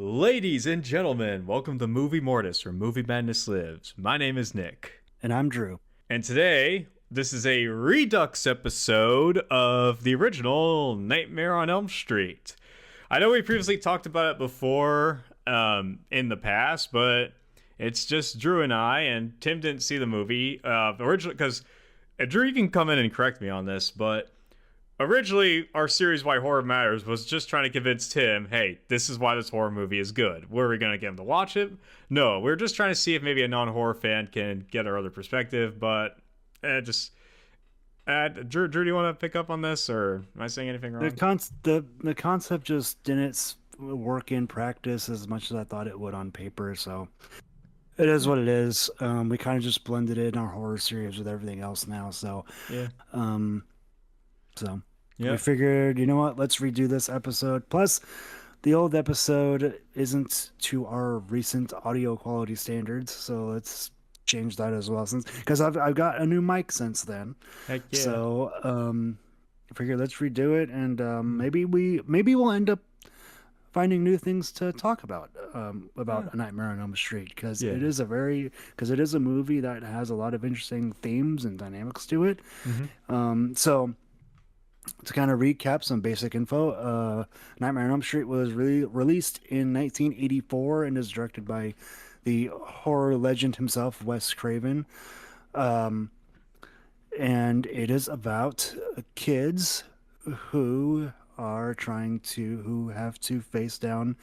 Ladies and gentlemen, welcome to Movie Mortis, where movie madness lives. My name is Nick. And I'm Drew. And today, this is a Redux episode of the original Nightmare on Elm Street. I know we previously talked about it before in the past, but it's just Drew and I, and Tim didn't see the movie originally, because Drew, you can come in and correct me on this, but originally, our series Why Horror Matters was just trying to convince Tim, hey, this is why this horror movie is good. Were we going to get him to watch it? No, we're just trying to see if maybe a non-horror fan can get our other perspective, but Drew, do you want to pick up on this, or am I saying anything wrong? The concept just didn't work in practice as much as I thought it would on paper, so it is what it is. We kind of just blended in our horror series with everything else now, so Yeah. um, so we Yeah. figured, you know what, let's redo this episode. Plus, the old episode isn't to our recent audio quality standards, so let's change that as well. Since because I've got a new mic since then, Heck yeah. so I figured let's redo it, and maybe we'll end up finding new things to talk about A Nightmare on Elm Street because Yeah. it is a movie that has a lot of interesting themes and dynamics to it. Mm-hmm. So to kind of recap some basic info, Nightmare on Elm Street was released in 1984 and is directed by the horror legend himself, Wes Craven. Um, and it is about kids who who have to face down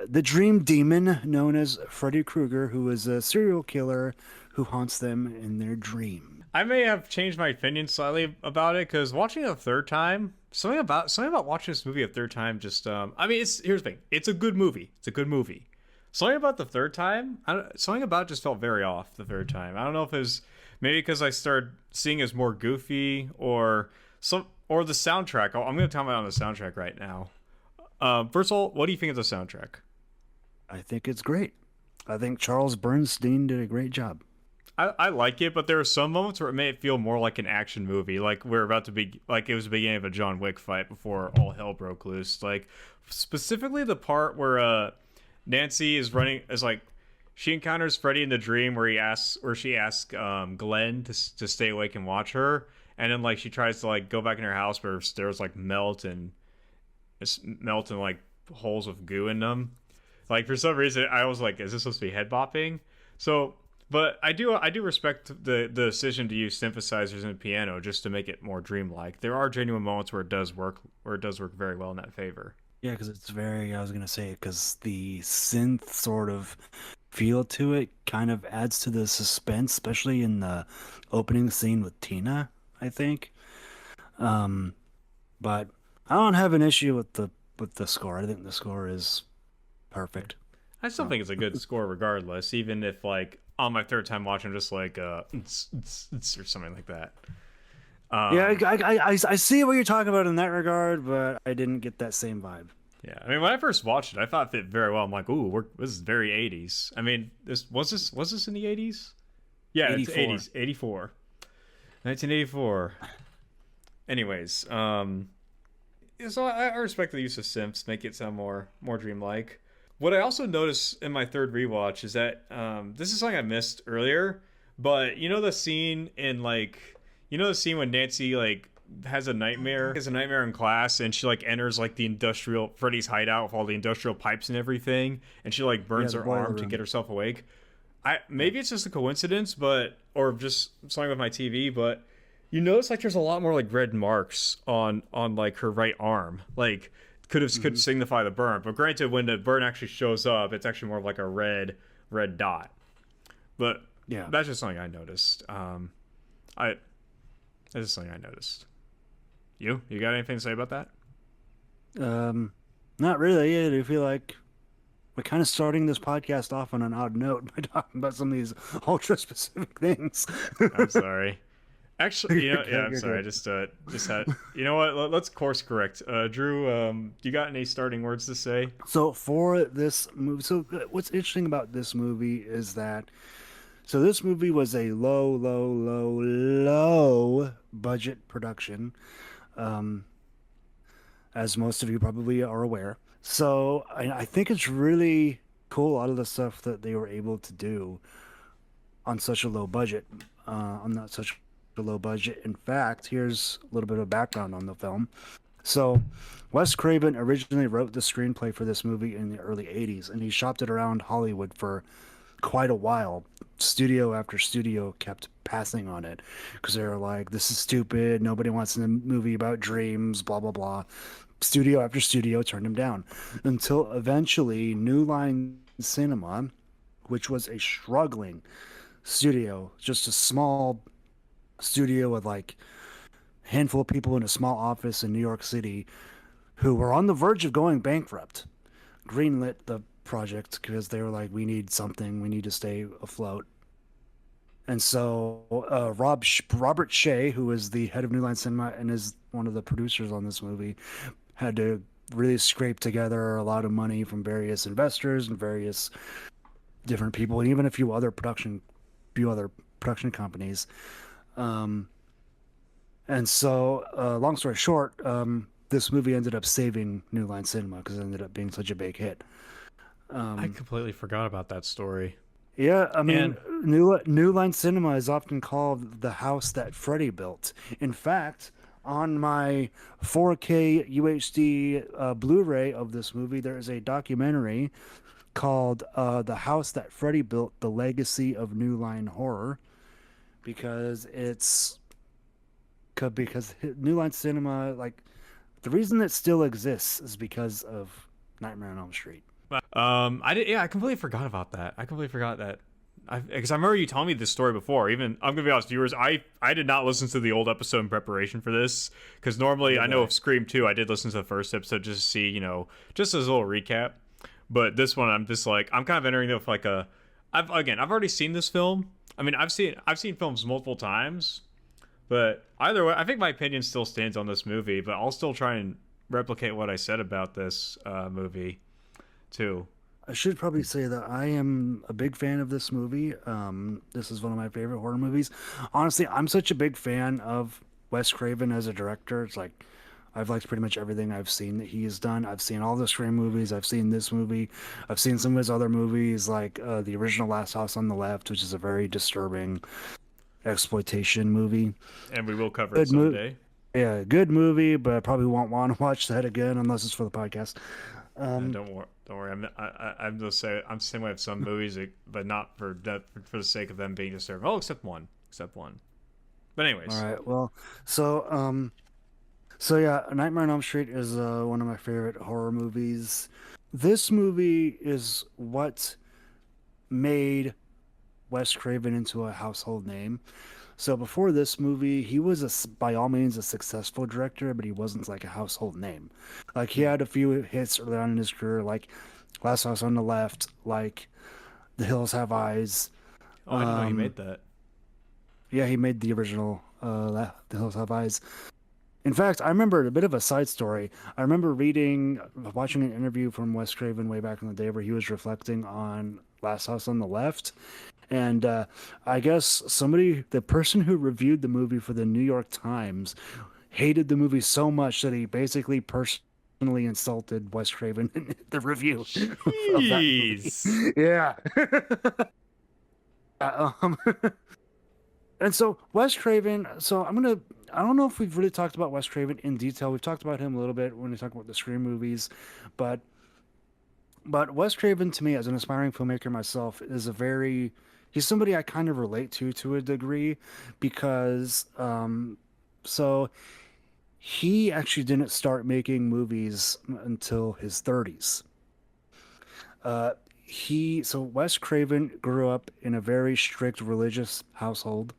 the dream demon known as Freddy Krueger, who is a serial killer who haunts them in their dream. I may have changed my opinion slightly about it because watching it a third time, something about watching this movie a third time just I mean, here's the thing, it's a good movie. It's a good movie. Something about the third time, something about it just felt very off the third time. I don't know if it was maybe because I started seeing it as more goofy or the soundtrack. I'm going to comment on the soundtrack right now. First of all, what do you think of the soundtrack? I think it's great. I think Charles Bernstein did a great job. I like it, but there are some moments where it may feel more like an action movie, like we're about to be, like it was the beginning of a John Wick fight before all hell broke loose. Like specifically the part where Nancy is like she encounters Freddy in the dream where she asks Glenn to stay awake and watch her, and then like she tries to like go back in her house where her stairs like melt and like holes of goo in them. Like for some reason I was like, is this supposed to be head bopping? So, but I do respect the decision to use synthesizers and piano just to make it more dreamlike. There are genuine moments where it does work very well in that favor. Yeah, because I was gonna say, because the synth sort of feel to it kind of adds to the suspense, especially in the opening scene with Tina, I think. Um, but I don't have an issue with the score. I think the score is perfect. I still So think it's a good score regardless, even if like on my third time watching, I'm just like or something like that. yeah, Um, I see what you're talking about in that regard, but I didn't get that same vibe. yeah, I mean, when I first watched it, I thought it fit very well. I'm like, ooh, this is very 80s. I mean, this in the 80s? Yeah, it's 84. 80s, 84, 1984. Anyways, so I respect the use of synths, make it sound more dreamlike. What I also noticed in my third rewatch is that this is something I missed earlier, but you know the scene when Nancy like has a nightmare in class, and she like enters like the industrial Freddy's hideout with all the industrial pipes and everything, and she like Yeah, burns the her boiler arm to room. get herself awake. I Yeah. maybe it's just a coincidence, but or just something with my TV, but you notice like there's a lot more like red marks on like her right arm, like could Hmm. signify the burn. But granted, when the burn actually shows up, it's actually more of like a red dot. But Yeah. that's just something I noticed. I that's just something I noticed. You got anything to say about that? Um, Not really. I do feel like we're kind of starting this podcast off on an odd note by talking about some of these ultra specific things. I'm sorry. Actually, You're yeah, good. I'm You're sorry. I good. just had. You know what? Let's course correct. Drew, you got any starting words to say? So for this movie, what's interesting about this movie is that this movie was a low budget production, um, as most of you probably are aware. So I think it's really cool, a lot of the stuff that they were able to do on such a low budget. On not such a low budget. In fact, here's a little bit of background on the film. So, Wes Craven originally wrote the screenplay for this movie in the early 80s, and he shopped it around Hollywood for quite a while. Studio after studio kept passing on it because they were like, this is stupid. Nobody wants a movie about dreams, blah, blah, blah. Studio after studio turned him down until eventually New Line Cinema, which was a struggling studio, just a small studio with like a handful of people in a small office in New York City who were on the verge of going bankrupt, greenlit the project because they were like, we need something, we need to stay afloat. And so Robert Shea, who is the head of New Line Cinema and is one of the producers on this movie, had to really scrape together a lot of money from various investors and various different people, and even a few other production companies. Um, and so, long story short, this movie ended up saving New Line Cinema because it ended up being such a big hit. I Um, completely forgot about that story. Yeah, I mean, And New Line Cinema is often called the house that Freddie built. In fact, on my 4K UHD Blu-ray of this movie, there is a documentary called "The House That Freddie Built: The Legacy of New Line Horror," because New Line Cinema, like the reason it still exists is because of Nightmare on Elm Street. I did. Yeah, I completely forgot about that. I completely forgot that. Because I remember you telling me this story before. Even I'm gonna be honest, viewers, I did not listen to the old episode in preparation for this because normally Neither I did know I. of Scream 2, I did listen to the first episode just to see, just as a little recap. But this one, I'm just like I'm kind of entering it with like a. I've already seen this film. I mean, I've seen films multiple times, but either way, I think my opinion still stands on this movie. But I'll still try and replicate what I said about this movie too. I should probably say that I am a big fan of this movie. This is one of my favorite horror movies. Honestly, I'm such a big fan of Wes Craven as a director. It's like I've liked pretty much everything I've seen that he has done. I've seen all the Scream movies. I've seen this movie. I've seen some of his other movies, like the original Last House on the Left, which is a very disturbing exploitation movie. And we will cover it Good movie. someday. Yeah, good movie, but I probably won't want to watch that again unless it's for the podcast. Um, Don't worry. Don't worry. I'm just say I'm the same way with some movies, but not for that for the sake of them being disturbing. Oh, except one. Except one. But all anyways, right. Well, so so yeah, Nightmare on Elm Street is one of my favorite horror movies. This movie is what made Wes Craven into a household name. So before this movie, he was by all means a successful director, but he wasn't like a household name. Like he hmm. had a few hits early on in his career, like Last House on the Left, like The Hills Have Eyes. Oh, I didn't know he Um, made that. yeah, he made the original The Hills Have Eyes. In fact, I remember a bit of a side story. I remember watching an interview from Wes Craven way back in the day where he was reflecting on Last House on the Left. And I guess the person who reviewed the movie for the New York Times, hated the movie so much that he basically personally insulted Wes Craven in the review of that movie. Jeez. Yeah. um, And so Wes Craven, I don't know if we've really talked about Wes Craven in detail. We've talked about him a little bit when we talk about the Scream movies, but Wes Craven to me as an aspiring filmmaker myself is he's somebody I kind of relate to a degree because so he actually didn't start making movies until his 30s. Wes Craven grew up in a very strict religious household.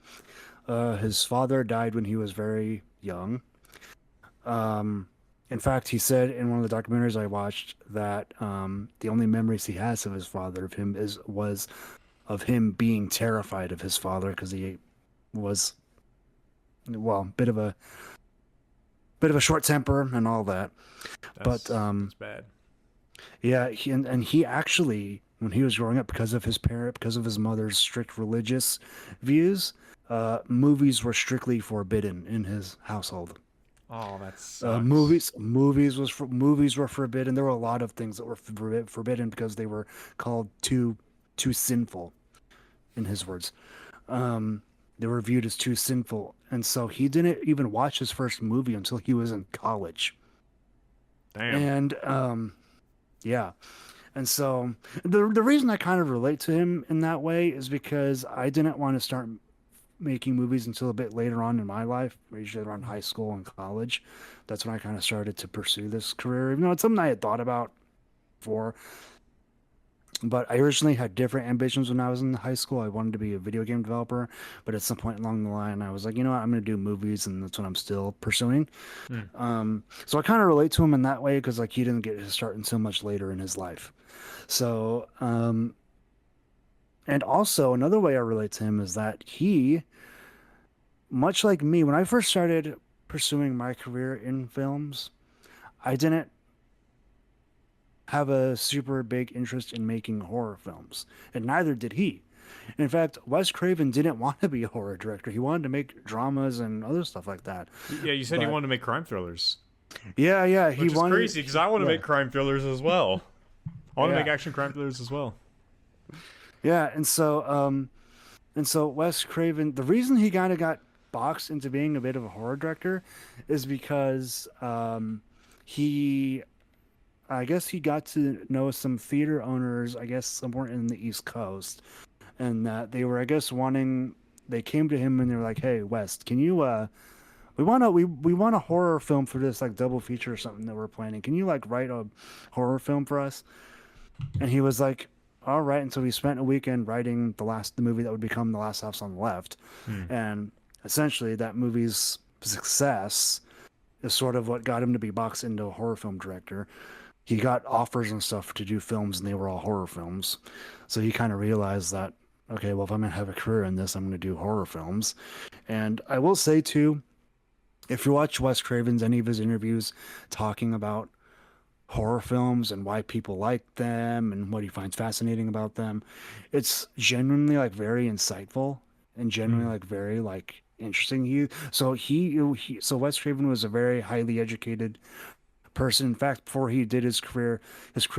His father died when he was very young. Um, in fact, he said in one of the documentaries I watched that the only memories he has of his father was of him being terrified of his father because he was well, bit of a short temper and all that. But That's bad. yeah, he actually, when he was growing up, because of his mother's strict religious views, movies were strictly forbidden in his household. Oh, that sucks. Movies were forbidden. There were a lot of things that were forbidden because they were called too sinful, in his words. Um, they were viewed as too sinful, and so he didn't even watch his first movie until he was in college. Damn. And yeah, and so the reason I kind of relate to him in that way is because I didn't want to start making movies until a bit later on in my life, usually around high school and college. That's when I kind of started to pursue this career, even though it's something I had thought about before. But I originally had different ambitions when I was in high school. I wanted to be a video game developer, but at some point along the line, I was like, you know what, I'm going to do movies, and that's what I'm still pursuing. Hmm. So I kind of relate to him in that way because like he didn't get his start until much later in his life. So, and also another way I relate to him is that he, much like me, when I first started pursuing my career in films, I didn't have a super big interest in making horror films, and neither did he. In fact, Wes Craven didn't want to be a horror director. He wanted to make dramas and other stuff like that. Yeah, you said you But wanted to make crime thrillers, yeah, he which is wanted, crazy because I want to yeah, make crime thrillers as well. I want to make yeah, action crime thrillers as well. yeah. And so Wes Craven, the reason he kind of got boxed into being a bit of a horror director is because he I guess he got to know some theater owners, I guess somewhere in the East Coast, and that they were, I guess, they came to him and they were like, "Hey, West, can you we want a horror film for this like double feature or something that we're planning. Can you like write a horror film for us?" And he was like, "All right." And so he spent a weekend writing the movie that would become The Last House on the Left, Hmm. and essentially that movie's success is sort of what got him to be boxed into a horror film director. He got offers and stuff to do films, and they were all horror films. So he kind of realized that, okay, well, if I'm going to have a career in this, I'm going to do horror films. And I will say, too, if you watch Wes Craven's, any of his interviews talking about horror films and why people like them and what he finds fascinating about them, it's genuinely like very insightful and genuinely Hmm. like very like interesting. So Wes Craven was a very highly educated person. In fact, before he did his career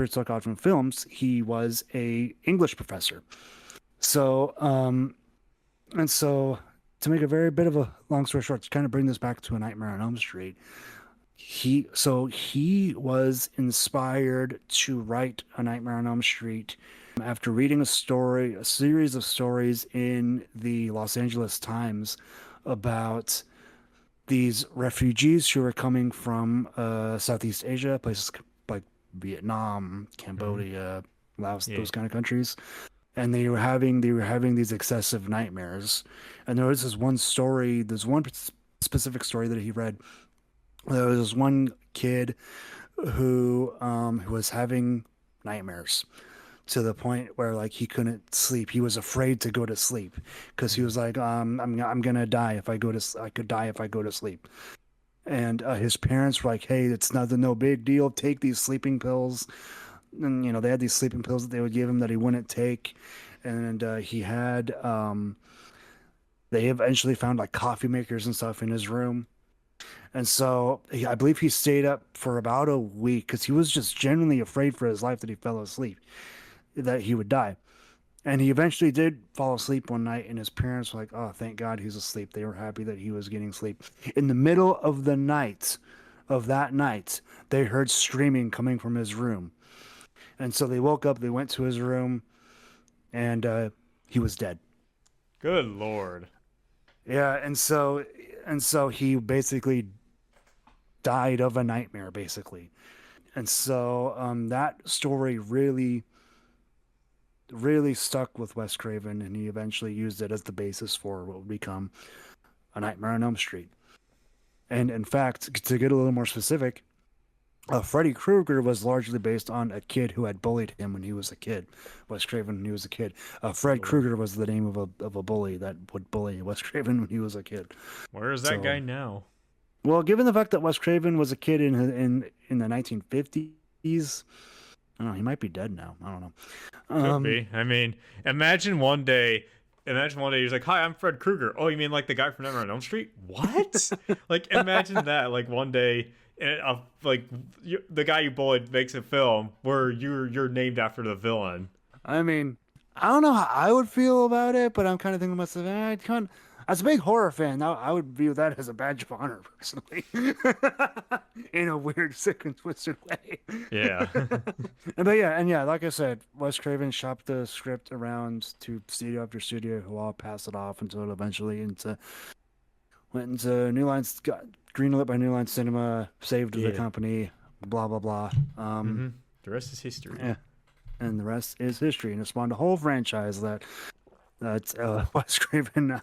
took off from films, he was a English professor. So, and so to make a very bit of a long story short, to kind of bring this back to A Nightmare on Elm Street, he was inspired to write A Nightmare on Elm Street after reading a series of stories in the Los Angeles Times about these refugees who are coming from Southeast Asia, places like Vietnam, Hmm. Cambodia, Laos, Yeah. those kind of countries, and they were having these excessive nightmares. And there was this one story, there's one specific story that he read. There was this one kid who was having nightmares to the point where like he couldn't sleep. He was afraid to go to sleep because he Hmm. was like, I'm gonna die if I go to I could die if I go to sleep. And his parents were like, "Hey, it's nothing, no big deal. Take these sleeping pills." And they had these sleeping pills that they would give him that he wouldn't take. And he had they eventually found like coffee makers and stuff in his room. And so I believe he stayed up for about a week because he was just genuinely afraid for his life that he fell asleep, that he would die. And he eventually did fall asleep one night, and his parents were like, "Oh, thank God he's asleep." They were happy that he was getting sleep. In the middle of the night, of that night, they heard screaming coming from his room. And so they woke up, they went to his room, and he was dead. Good lord. Yeah, and so he basically died of a nightmare, basically. And so that story really stuck with Wes Craven, and he eventually used it as the basis for what would become A Nightmare on Elm Street. And in fact, to get a little more specific, Freddy Krueger was largely based on a kid who had bullied him when he was a kid. Wes Craven when he was a kid. Good Fred lord. Krueger was the name of a bully that would bully Wes Craven when he was a kid. Where is that So, guy now? well, given the fact that Wes Craven was a kid in the 1950s, I don't know, he might be dead now. I don't know. Could Um, be. I mean, imagine one day imagine one day he's like, "Hi, I'm Fred Krueger." Oh, you mean like the guy from Nightmare on Elm Street? What? Like, imagine that. Like one day, like the guy you bullied makes a film where you're named after the villain. I mean, I don't know how I would feel about it, but I'm kind of thinking to myself, as a big horror fan, I would view that as a badge of honor, personally, in a weird, sick and twisted way. Yeah. But yeah, and yeah, like I said, Wes Craven shopped the script around to studio after studio, who all passed it off until it eventually went into New Lines, got greenlit by New Line Cinema, saved the Yeah. company, blah blah blah. The rest is history. Yeah, and the rest is history, and it spawned a whole franchise that Wes Craven.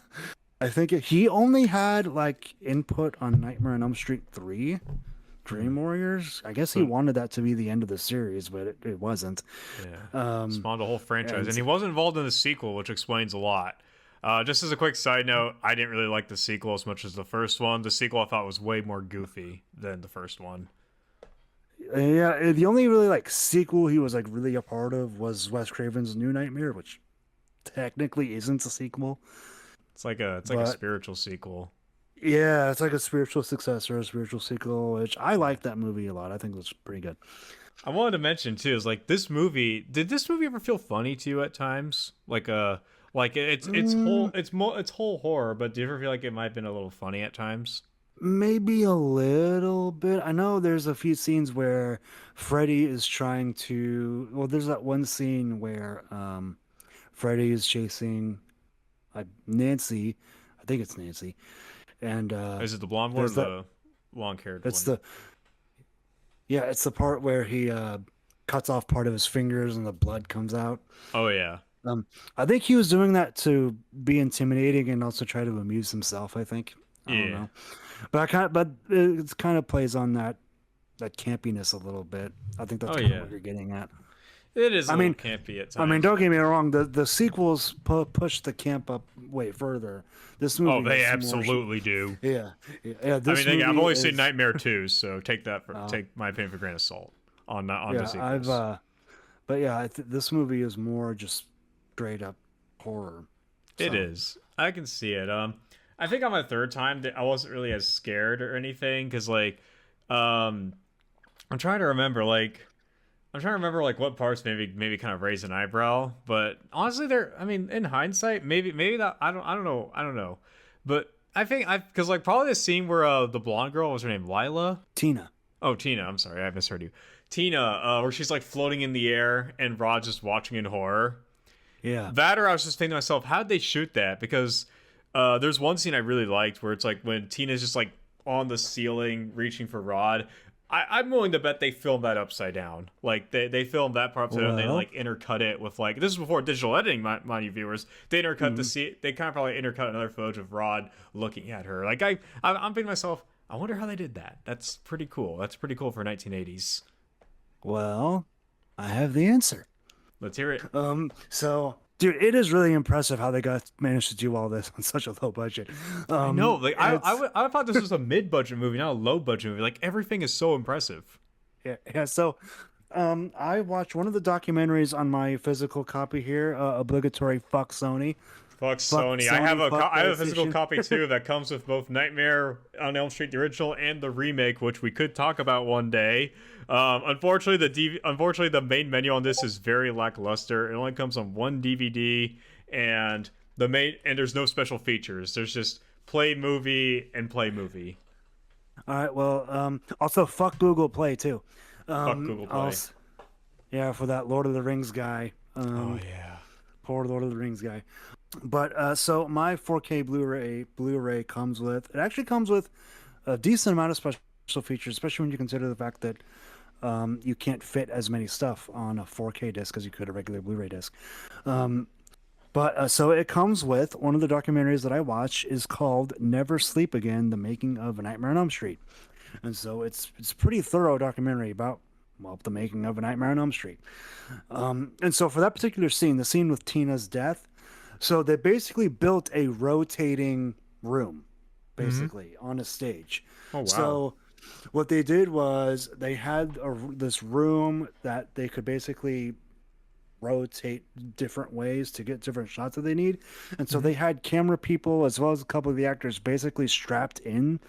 I think he only had like input on Nightmare on Elm Street 3, Dream Warriors. I guess he wanted that to be the end of the series, but it wasn't. Yeah. Spawned a whole franchise, and he wasn't involved in the sequel, which explains a lot. Just as a quick side note, I didn't really like the sequel as much as the first one. The sequel I thought was way more goofy than the first one. Yeah, the only really like sequel he was like really a part of was Wes Craven's New Nightmare, which technically isn't a sequel. It's like a spiritual sequel. Yeah, it's like a spiritual successor, a spiritual sequel, which I like that movie a lot. I think it was pretty good. I wanted to mention too is like this movie. Did this movie ever feel funny to you at times? Like it's whole horror, but do you ever feel like it might have been a little funny at times? Maybe a little bit. I know there's a few scenes where Freddy is trying to. Well, there's that one scene where Freddy is chasing Nancy. I think it's Nancy, and Is it the blonde one or the long-haired it's one? it's the part where he cuts off part of his fingers and the blood comes out. Oh yeah, I think he was doing that to be intimidating and also try to amuse himself. I think. I don't yeah. know. But it kind of plays on that campiness a little bit. I think that's Oh kind of yeah. what you're getting at. It is a I little mean, campy at I mean, times. don't get me wrong. The sequels push the camp up way further. This movie, Oh, they is absolutely do. yeah, yeah. I This mean, I've movie only is, seen Nightmare 2, so Oh. take my opinion for a grain of salt on the yeah, sequels. but yeah, this movie is more just straight up horror. It So, is. I can see it. I think on my third time that I wasn't really as scared or anything because um, I'm trying to remember like what parts maybe kind of raise an eyebrow, but honestly, I mean, in hindsight, maybe that I don't know, but I think because like probably the scene where the blonde girl, was her name Lila? Tina. Oh, Tina. I'm sorry, I misheard you. Tina, where she's like floating in the air and Rod's just watching in horror. Yeah. That, or I was just thinking to myself, how'd they shoot that? Because there's one scene I really liked where it's like when Tina's just like on the ceiling reaching for Rod. I'm willing to bet they filmed that upside down. Like they filmed that part upside down. They Well, like intercut it with like this is before digital editing, mind you, viewers. They intercut the scene. They kind of probably intercut another footage of Rod looking at her. Like I'm thinking to myself, I wonder how they did that. That's pretty cool. That's pretty cool for 1980s. well, I have the answer. Let's hear it. So, dude, it is really impressive how they managed to do all this on such a low budget. I know. Like I thought this was a mid-budget movie, not a low-budget movie. Like everything is so impressive. Yeah. So, I watched one of the documentaries on my physical copy here. Obligatory fuck Sony. Fuck Fuck Sony. Sony, fuck I have a physical PlayStation. copy too that comes with both Nightmare on Elm Street the original and the remake, which we could talk about one day. Unfortunately, the main menu on this is very lackluster. It only comes on one DVD, and there's no special features. There's just play movie and play movie. All right. Well, also fuck Google Play too. Fuck Google Play. Yeah, for that Lord of the Rings guy. Oh yeah. Poor Lord of the Rings guy. But so my 4K Blu-ray comes with. It actually comes with a decent amount of special features, especially when you consider the fact that you can't fit as many stuff on a 4K disc as you could a regular Blu-ray disc. But so it comes with one of the documentaries that I watch is called "Never Sleep Again: The Making of a Nightmare on Elm Street," and so it's a pretty thorough documentary about the making of a Nightmare on Elm Street. And so for that particular scene, the scene with Tina's death, so they basically built a rotating room, basically on a stage. Oh wow. So what they did was they had this room that they could basically rotate different ways to get different shots that they need. And so Hmm. they had camera people as well as a couple of the actors basically strapped in,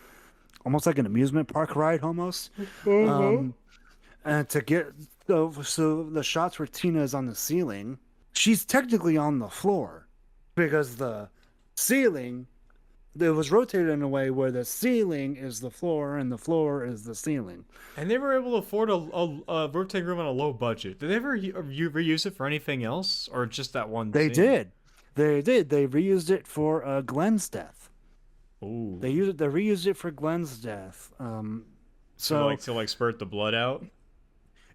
almost like an amusement park ride almost. Uh-huh. Um, and to get so the shots where Tina is on the ceiling, she's technically on the floor because the ceiling it was rotated in a way where the ceiling is the floor and the floor is the ceiling. And they were able to afford a rotating room on a low budget. Did they ever reuse it for anything else, or just that one They scene? did. They did. They reused it for Glenn's death. Ooh, They reused it for Glenn's death. So to like spurt the blood out.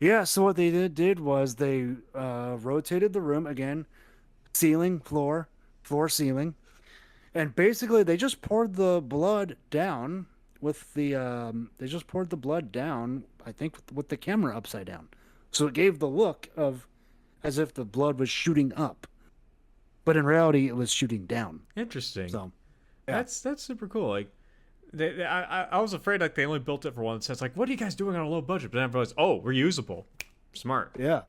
yeah. So what they did was they rotated the room again, ceiling, floor, floor, ceiling, and basically they just poured the blood down with the they just poured the blood down. I think with the camera upside down, so it gave the look of as if the blood was shooting up, but in reality it was shooting down. Interesting. So yeah. That's super cool. Like, I was afraid like they only built it for one set. It's like, what are you guys doing on a low budget? But then I realized, oh, reusable. Smart. Yeah.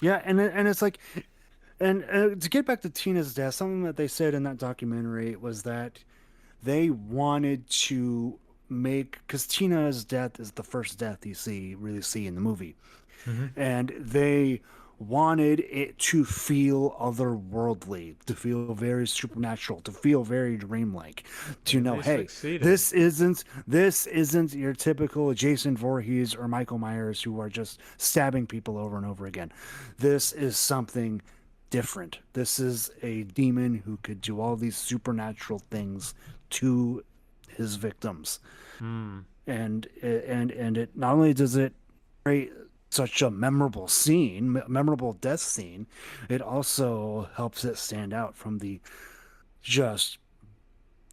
Yeah, and it's like, and to get back to Tina's death, something that they said in that documentary was that they wanted to make because Tina's death is the first death you really see in the movie, Mm-hmm. and they wanted it to feel otherworldly, to feel very supernatural, to feel very dreamlike, to And know, they hey, succeeded. this isn't your typical Jason Voorhees or Michael Myers who are just stabbing people over and over again. This is something different. This is a demon who could do all these supernatural things to his victims, Hmm. and it not only does it create such a memorable scene, memorable death scene, it also helps it stand out from the just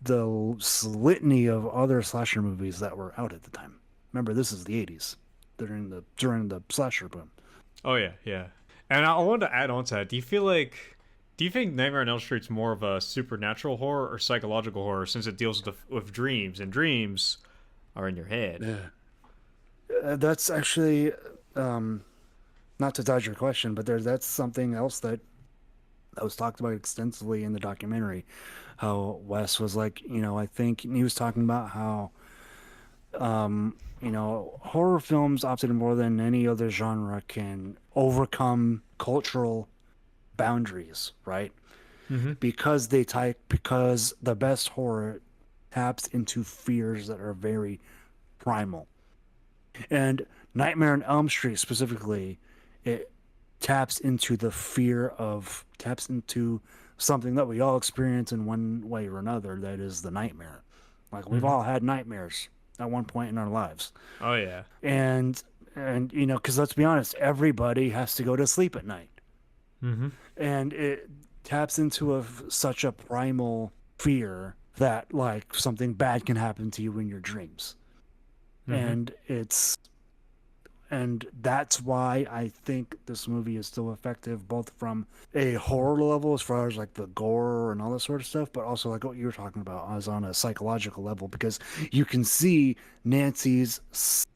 the litany of other slasher movies that were out at the time. Remember, this is the '80s during the slasher boom. Oh yeah, yeah. And I wanted to add on to that. Do you think Nightmare on Elm Street's more of a supernatural horror or psychological horror, since it deals with dreams, and dreams are in your head? Yeah, that's actually um, not to dodge your question, but that's something else that was talked about extensively in the documentary. How Wes was like, I think he was talking about how, horror films often more than any other genre can overcome cultural boundaries, right? Mm-hmm. Because the best horror taps into fears that are very primal. And Nightmare on Elm Street specifically, it taps into something that we all experience in one way or another, that is the nightmare. Like we've Mm-hmm. all had nightmares at one point in our lives. Oh yeah. And because let's be honest, everybody has to go to sleep at night. Mm-hmm. And it taps into such a primal fear that like something bad can happen to you in your dreams. Mm-hmm. And that's why I think this movie is still effective, both from a horror level, as far as like the gore and all that sort of stuff, but also like what you were talking about, as on a psychological level, because you can see Nancy's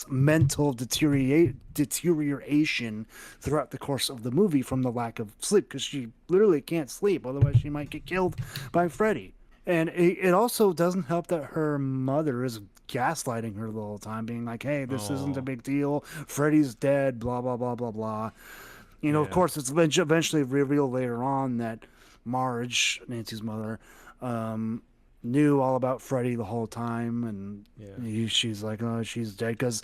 mental deterioration throughout the course of the movie from the lack of sleep, because she literally can't sleep, otherwise she might get killed by Freddy. And it also doesn't help that her mother is gaslighting her the whole time, being like, hey, this isn't a Oh big deal. Freddy's dead, blah, blah, blah, blah, blah. Of yeah. course, it's eventually revealed later on that Marge, Nancy's mother, um, knew all about Freddy the whole time. And Yeah. she's like, oh, she's dead. Because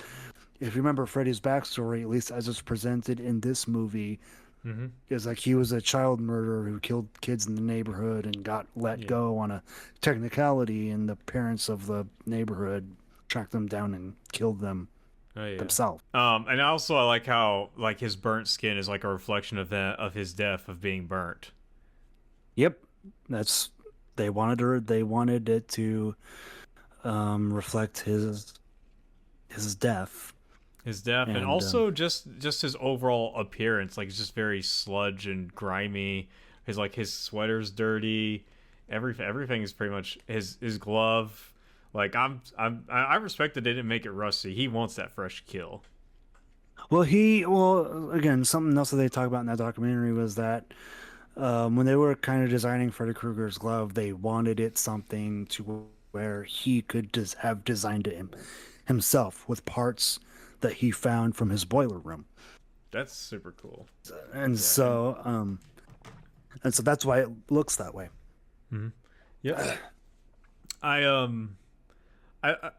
if you remember Freddy's backstory, at least as it's presented in this movie, Mm-hmm. is like he was a child murderer who killed kids in the neighborhood and got let Yeah. go on a technicality, and the parents of the neighborhood tracked them down and killed them Oh yeah. themselves. And also I like how like his burnt skin is like a reflection of his death of being burnt. Yep, that's they wanted it to reflect his death. His death, and And also just his overall appearance, like it's just very sludge and grimy. His sweater's dirty. Everything is pretty much his glove. Like I respect that they didn't make it rusty. He wants that fresh kill. Well, again, something else that they talk about in that documentary was that when they were kind of designing Freddy Krueger's glove, they wanted it something to where he could have designed it himself with parts that he found from his boiler room. That's super cool. And Yeah, and so, that's why it looks that way. mhm. Yep. I I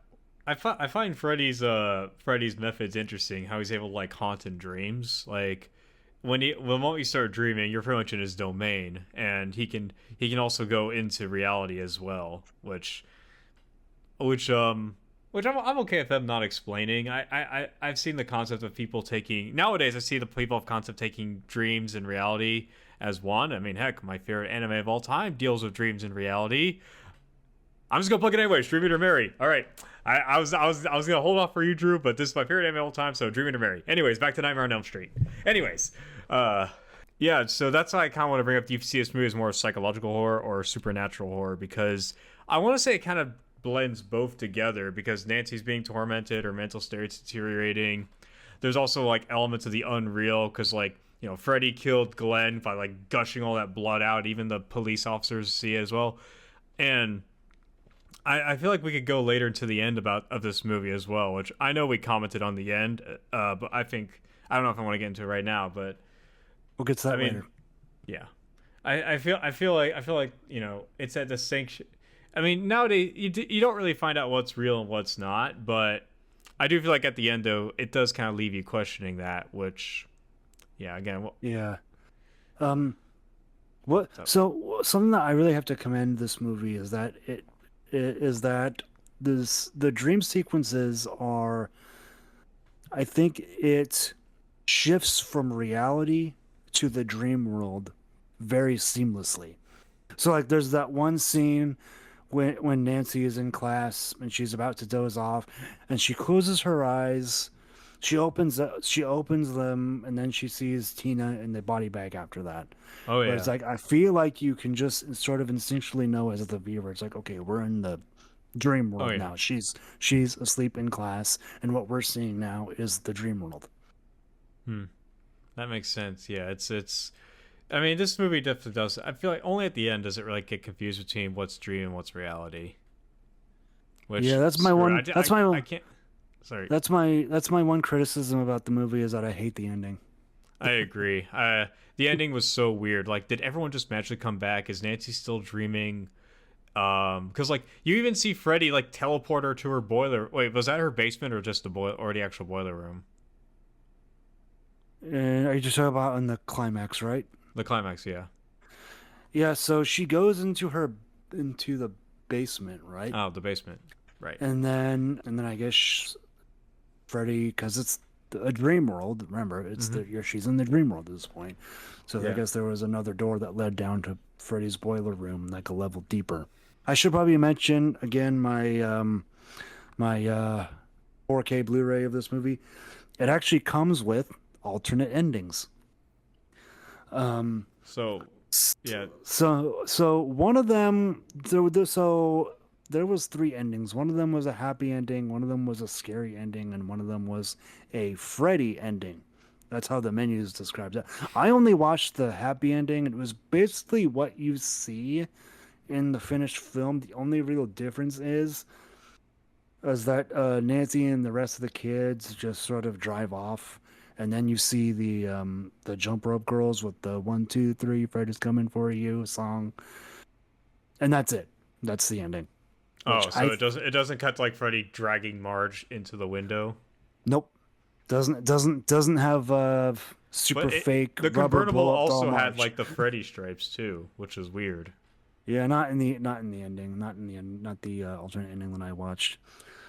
I, I find Freddy's methods interesting. How he's able to like haunt in dreams. Like when the moment you start dreaming, you're pretty much in his domain, and he can also go into reality as well, which which I'm okay with them not explaining. I've seen the concept of people taking nowadays. I see the people of concept taking dreams and reality as one. I mean, heck, my favorite anime of all time deals with dreams and reality. I'm just gonna plug it anyway. Dream It or Marry. All right. I was gonna hold off for you, Drew, but this is my favorite anime of all time. So Dream It or Marry. Anyways, back to Nightmare on Elm Street. Anyways, uh, yeah. So that's why I kind of want to bring up. Do you see this movie as more psychological horror or supernatural horror? Because I want to say it kind of blends both together. Because Nancy's being tormented, her mental state's deteriorating. There's also like elements of the unreal because like Freddy killed Glenn by like gushing all that blood out. Even the police officers see it as well, and I feel like we could go later to the end of this movie as well, which I know we commented on the end, but I don't know if I want to get into it right now, but We'll get to I that mean, later. yeah, I feel like it's at distinction. I mean, nowadays you don't really find out what's real and what's not, but I do feel like at the end though it does kind of leave you questioning that, which yeah, again, Yeah. Um, what? so, So something that I really have to commend this movie is that is that the dream sequences are, I think it shifts from reality to the dream world very seamlessly. So like there's that one scene when Nancy is in class and she's about to doze off and she closes her eyes. She opens them and then she sees Tina in the body bag after that. oh But it's yeah, like I feel like you can just sort of instinctually know as the viewer. It's like, okay, we're in the dream oh world yeah, now. She's asleep in class, and what we're seeing now is the dream world. hmm, that makes sense. Yeah, it's I mean, this movie definitely does. I feel like only at the end does it really get confused between what's dream and what's reality. Yeah, Which screw, I can't. Sorry, that's my one criticism about the movie is that I hate the ending. I agree. The ending was so weird. Like, did everyone just magically come back? Is Nancy still dreaming? Because like you even see Freddy like teleport her to her boiler. Wait, was that her basement or just the boil or the actual boiler room? And are you just talking about in the climax, right? The climax, yeah. Yeah, so she goes into the basement, right? Oh, the basement. Right. And then I guess Freddy, because it's a dream world. Remember, Mm-hmm. she's in the dream world at this point. So I Yeah. guess there was another door that led down to Freddy's boiler room, like a level deeper. I should probably mention again my 4K Blu-ray of this movie. It actually comes with alternate endings. Um, So, yeah. so one of them, so there was three endings. One of them was a happy ending, one of them was a scary ending, and one of them was a Freddy ending. That's how the menus describes it. I only watched the happy ending. It was basically what you see in the finished film. The only real difference is that Nancy and the rest of the kids just sort of drive off, and then you see the jump rope girls with the 1 2 3 Freddy's coming for you song, and that's it. That's the ending. Which Oh, so it doesn't cut to like Freddy dragging Marge into the window. nope, doesn't have super But fake the rubber convertible blow up doll also had March. like the Freddy stripes too, which is weird. Yeah, not in the ending, not the alternate ending that I watched.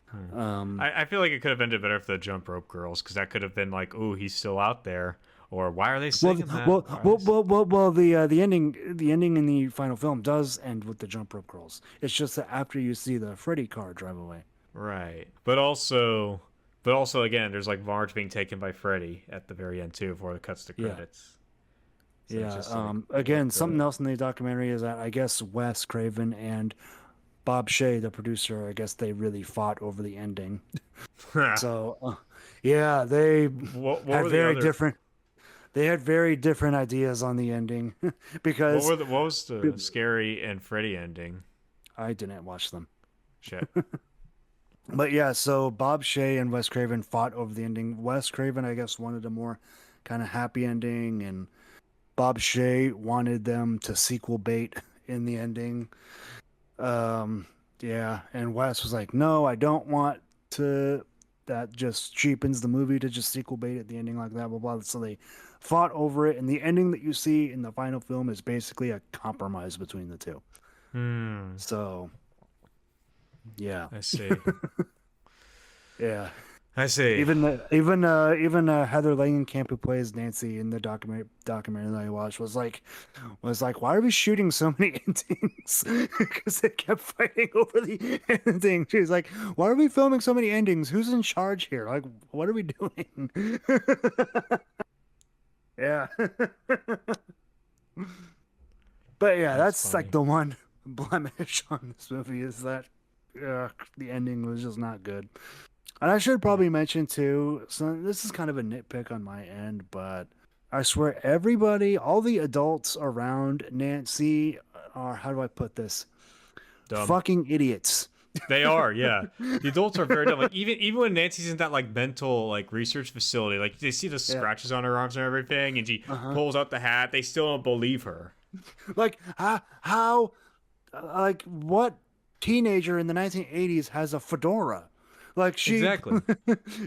Hmm. Um, I feel like it could have ended better for the jump rope girls because that could have been like, "Ooh, he's still out there," or "Why are they Well, singing that?" Why are they the ending in the final film does end with the jump rope girls. It's just that after you see the Freddy car drive away. right? But also, again, there's like Marge being taken by Freddy at the very end too, before it cuts to Yeah, credits. So it's yeah. just like, Again, what something the? else in the documentary is that I guess Wes Craven and Bob Shea, the producer, I guess they really fought over the ending. So Yeah, they What had were the very other? different. They had very different ideas on the ending because What was the scary and Freddy ending? I didn't watch them. Shit. But yeah, so Bob Shea and Wes Craven fought over the ending. Wes Craven, I guess, wanted a more kind of happy ending, and Bob Shea wanted them to sequel bait in the ending. Um, yeah, and Wes was like, "No, I don't want to." That just cheapens the movie to just sequel bait at the ending like that, blah blah. So they fought over it, and the ending that you see in the final film is basically a compromise between the two. Hmm. So yeah, I see. yeah. I see. Even Heather Langenkamp, who plays Nancy in the documentary that I watched, was like, why are we shooting so many endings? Because they kept fighting over the ending. She was like, why are we filming so many endings? Who's in charge here? Like, what are we doing? Yeah. But yeah, That's that's like funny. the one blemish on this movie is that the ending was just not good. And I should Yeah. probably mention too, so this is kind of a nitpick on my end, but I swear everybody, all the adults around Nancy are, how do I put this? Dumb. Fucking idiots. They are, yeah. The adults are very dumb. Like even when Nancy's in that like mental like research facility, like they see the Yeah. scratches on her arms and everything, and she Uh-huh. pulls out the hat, they still don't believe her. Like how like what teenager in the 1980s has a fedora? Like Exactly.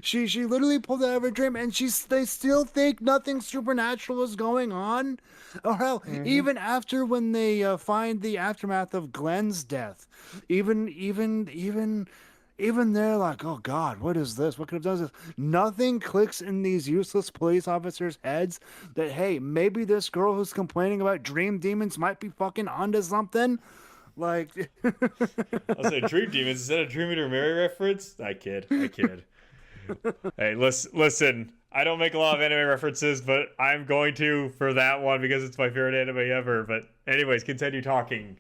she literally pulled it out of her dream, and they still think nothing supernatural is going on. Or hell, Mm-hmm. even after when they find the aftermath of Glenn's death, even they're like, oh God, what is this? What could have done this? Nothing clicks in these useless police officers' heads that hey, maybe this girl who's complaining about dream demons might be fucking onto something. Like, I'll say Dream Demons. Is that a Dream Eater Mary reference? I kid. I kid. Hey, listen. I don't make a lot of anime references, but I'm going to for that one because it's my favorite anime ever. But anyways, continue talking,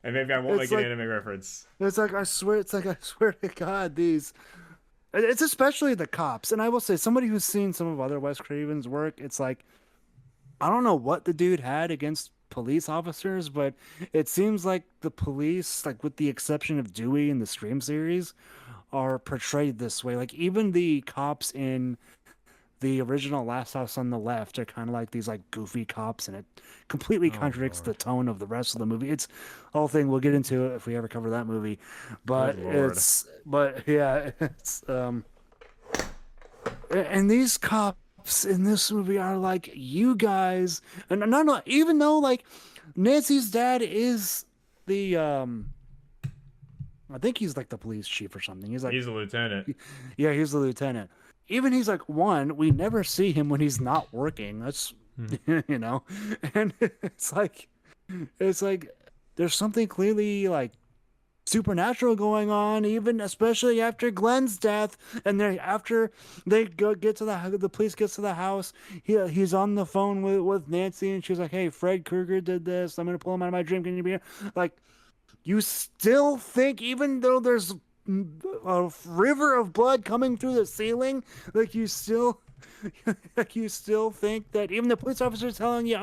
and maybe I won't it's make an like anime reference. it's like I swear to God, these. It's especially the cops, and I will say, somebody who's seen some of other Wes Craven's work, it's like I don't know what the dude had against police officers, but it seems like the police, like with the exception of Dewey in the Scream series, are portrayed this way. Like even the cops in the original Last House on the Left are kind of like these like goofy cops, and it completely Oh contradicts the Lord. tone of the rest of the movie. It's a whole thing. We'll get into it if we ever cover that movie, Good Lord. but yeah, it's and these cops in this movie are like you guys, and no, even though like Nancy's dad is the I think he's like the police chief or something. He's like, He's a lieutenant. yeah, he's the lieutenant. Even he's like one, we never see him when he's not working. That's Hmm. you know, and it's like there's something clearly like supernatural going on, even especially after Glenn's death, and they after they go get to the police gets to the house, he's on the phone with Nancy, and she's like, "Hey, Fred Krueger did this. I'm gonna pull him out of my dream. Can you be here?" Like, you still think, even though there's a river of blood coming through the ceiling, like you still. Like you still think that even the police officer telling you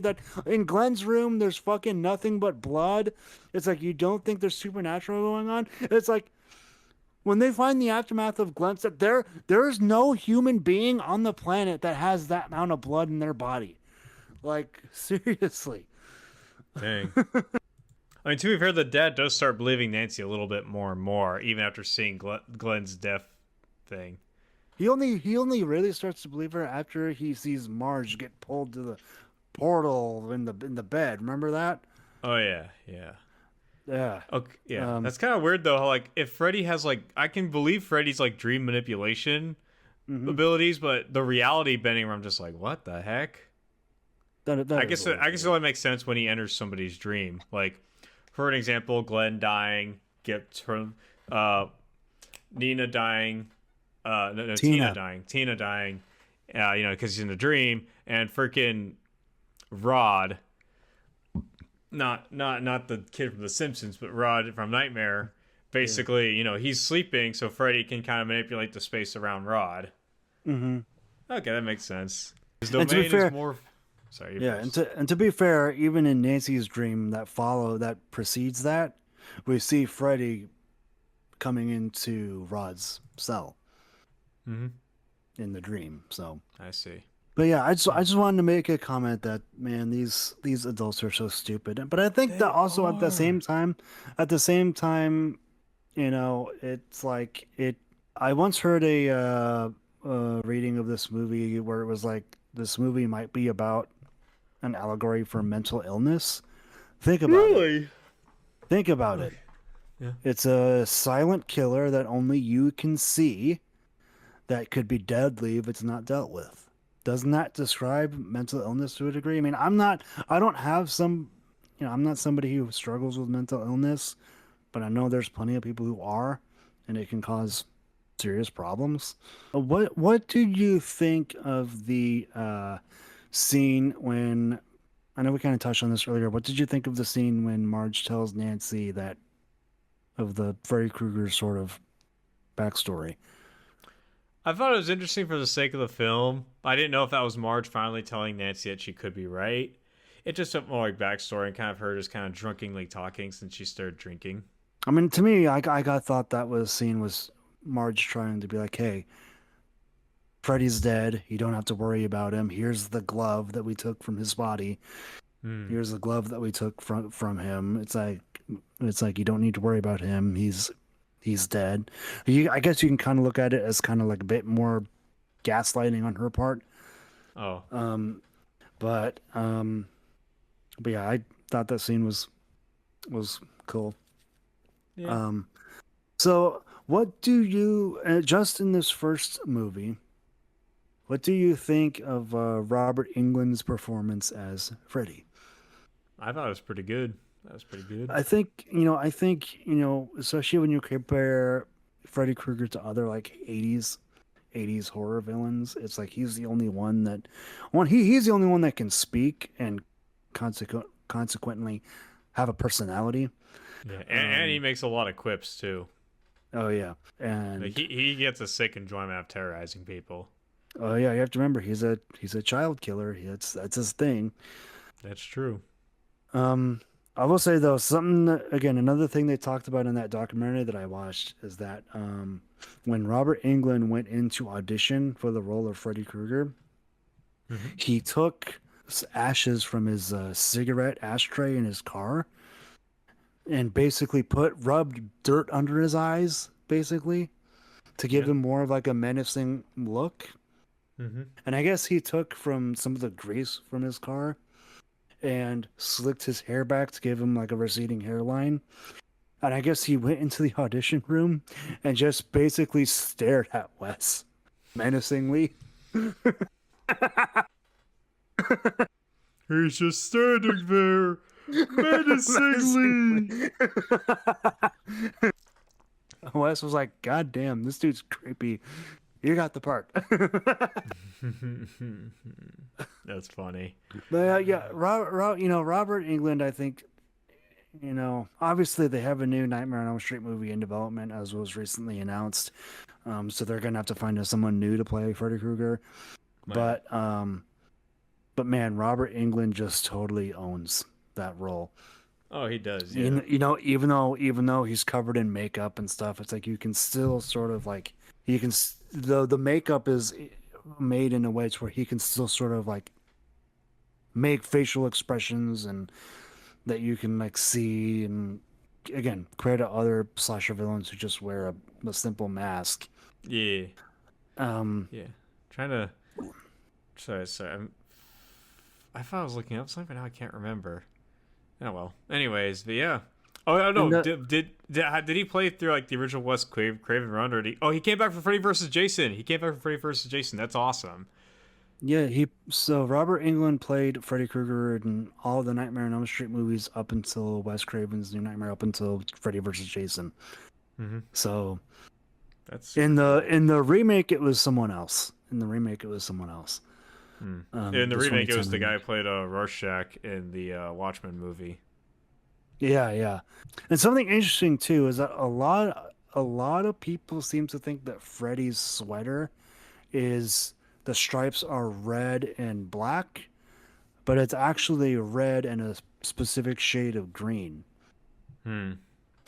that in Glenn's room there's fucking nothing but blood. It's like you don't think there's supernatural going on. It's like when they find the aftermath of Glenn's death, there's no human being on the planet that has that amount of blood in their body. Like seriously. Dang. I mean, to be fair, the dad does start believing Nancy a little bit more and more, even after seeing Glenn's death thing. He only really starts to believe her after he sees Marge get pulled to the portal in the bed. Remember that? Oh yeah, yeah. Yeah. Okay, yeah. Um. That's kind of weird though. How, like, if Freddy has like, I can believe Freddy's like dream manipulation Mhm. abilities, but the reality bending, where I'm just like, what the heck? That I is guess a little I guess it weird. only makes sense when he enters somebody's dream. Like, for an example, Glenn dying, get from Nina dying, no, Tina Tina. dying, Tina dying, because he's in a dream, and freaking Rod, not the kid from The Simpsons, but Rod from Nightmare. Yeah. Basically, he's sleeping, so Freddy can kind of manipulate the space around Rod. Mm-hmm. Okay, that makes sense. His And to be domain is fair, more. Sorry, you yeah, first. and to be fair, even in Nancy's dream that precedes that, we see Freddy coming into Rod's cell Mm-hmm. in the dream. So, I see. but yeah, Hmm. I just wanted to make a comment that man, these adults are so stupid. But I think that They also are. at the same time, you know, it's like it. I once heard a reading of this movie where it was like this movie might be about an allegory for mental illness. Think about it. Really? Think about Like, it. yeah. It's a silent killer that only you can see that could be deadly if it's not dealt with. Doesn't that describe mental illness to a degree? I mean, I don't have some, you know, I'm not somebody who struggles with mental illness, but I know there's plenty of people who are, and it can cause serious problems. What did you think of the scene when I know we kind of touched on this earlier. What did you think of the scene when Marge tells Nancy that of the Freddy Krueger sort of backstory? I thought it was interesting for the sake of the film. I didn't know if that was Marge finally telling Nancy that she could be right. It just felt more like backstory and kind of her just kind of drunkenly talking since she started drinking. I mean, to me, I got thought that was scene was Marge trying to be like, "Hey, Freddy's dead. You don't have to worry about him. Here's the glove that we took from his body. Hmm. Here's the glove that we took from him. It's like you don't need to worry about him. He's dead. I guess you can kind of look at it as kind of like a bit more gaslighting on her part. Oh. Um, but um, but yeah, I thought that scene was cool. Yeah. Um, so what do you just in this first movie? What do you think of Robert Englund's performance as Freddy? I thought it was pretty good. That was pretty good. I think, especially when you compare Freddy Krueger to other like 80s horror villains, it's like he's the only one that he's the only one that can speak and consequently have a personality. Yeah. And he Um, makes a lot of quips too. oh yeah. Like And he gets a sick enjoyment out of terrorizing people. oh yeah, you have to remember he's a child killer. That's his thing. That's true. Um, I will say though, again, another thing they talked about in that documentary that I watched is that when Robert Englund went into audition for the role of Freddy Krueger, Hmm. he took ashes from his cigarette ashtray in his car and basically rubbed dirt under his eyes, basically to give Yeah. him more of like a menacing look. Hmm. And I guess he took from some of the grease from his car and slicked his hair back to give him like a receding hairline. And I guess he went into the audition room and just basically stared at Wes menacingly. He's just standing there menacingly. Menacingly. Wes was like, God damn, this dude's creepy. You got the part. That's funny. But yeah, Robert England, I think, obviously they have a new Nightmare on Elm Street movie in development, as was recently announced. So they're gonna have to find someone new to play Freddy Krueger. Yeah. But but man, Robert England just totally owns that role. Oh, he does. Yeah. Even though he's covered in makeup and stuff, it's like you can still sort of like the makeup is made in a way to where he can still sort of like make facial expressions and that you can like see and again compared to other slasher villains who just wear a simple mask. Yeah. Um, Yeah. Trying to. Sorry. I thought I was looking up something, but now I can't remember. Oh well. Anyways, but yeah. Oh no! and Did he play through like the original Wes Craven run, or did he? Oh, he came back for Freddy versus Jason. He came back for Freddy versus Jason. That's awesome. Yeah, so Robert Englund played Freddy Krueger in all the Nightmare on Elm Street movies up until Wes Craven's New Nightmare, up until Freddy vs. Jason. Mm-hmm. So That's super cool. in the remake, it was someone else. In the remake, it was someone else. Hmm. In the The remake, it 2010 was the guy who remake. played Rorschach in the Watchmen movie. Yeah, yeah. And something interesting too is that a lot of people seem to think that Freddy's sweater is the stripes are red and black, but it's actually red and a specific shade of green. Hmm.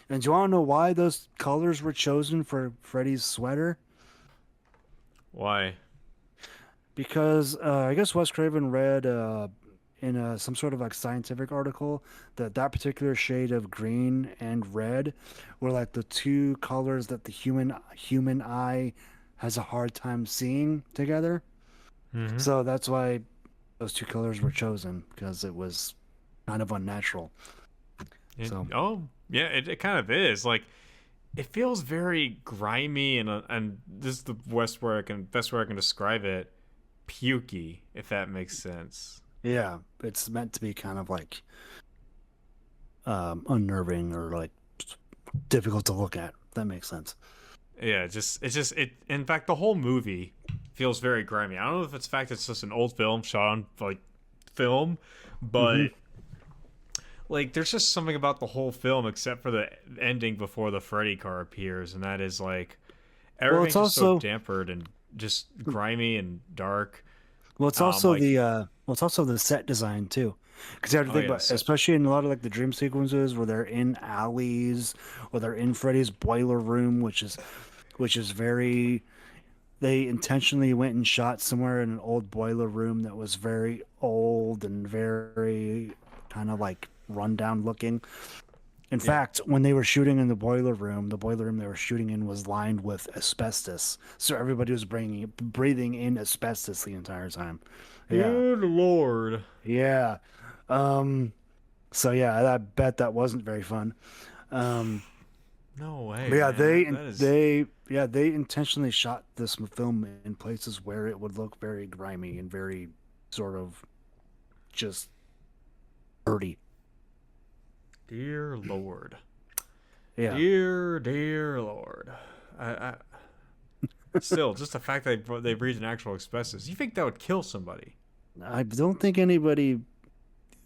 And do you want to know why those colors were chosen for Freddy's sweater? Why? Because I guess Wes Craven read in some sort of like scientific article that that particular shade of green and red were like the two colors that the human eye has a hard time seeing together. Mm-hmm. So that's why those two colors were chosen because it was kind of unnatural. So Oh, yeah, it kind of is. Like, it feels very grimy and this is the best way I can describe it, pukey, if that makes sense. yeah, it's meant to be kind of like unnerving or like difficult to look at. That makes sense. Yeah, it. In fact, the whole movie feels very grimy. I don't know if it's the fact it's just an old film shot on like film, Hmm. but like there's just something about the whole film except for the ending before the Freddy car appears, and that is like Well, it's everything's just so also dampered and just grimy and dark. Like it's also the set design too, because you have to oh think yeah, about, especially in a lot of like the dream sequences where they're in alleys or they're in Freddy's boiler room, which is very. They intentionally went and shot somewhere in an old boiler room that was very old and very kind of like rundown looking. In yeah. fact, when they were shooting in the boiler room they were shooting in was lined with asbestos. So everybody was breathing in asbestos the entire time. Yeah. Good lord. Yeah. Um, so yeah, I bet that wasn't very fun. Um, No but way, yeah, man. That is they intentionally shot this film in places where it would look very grimy and very sort of just dirty. dear lord. Yeah. Dear lord. I still just the fact that they breathed in actual asbestos. You think that would kill somebody? I don't think anybody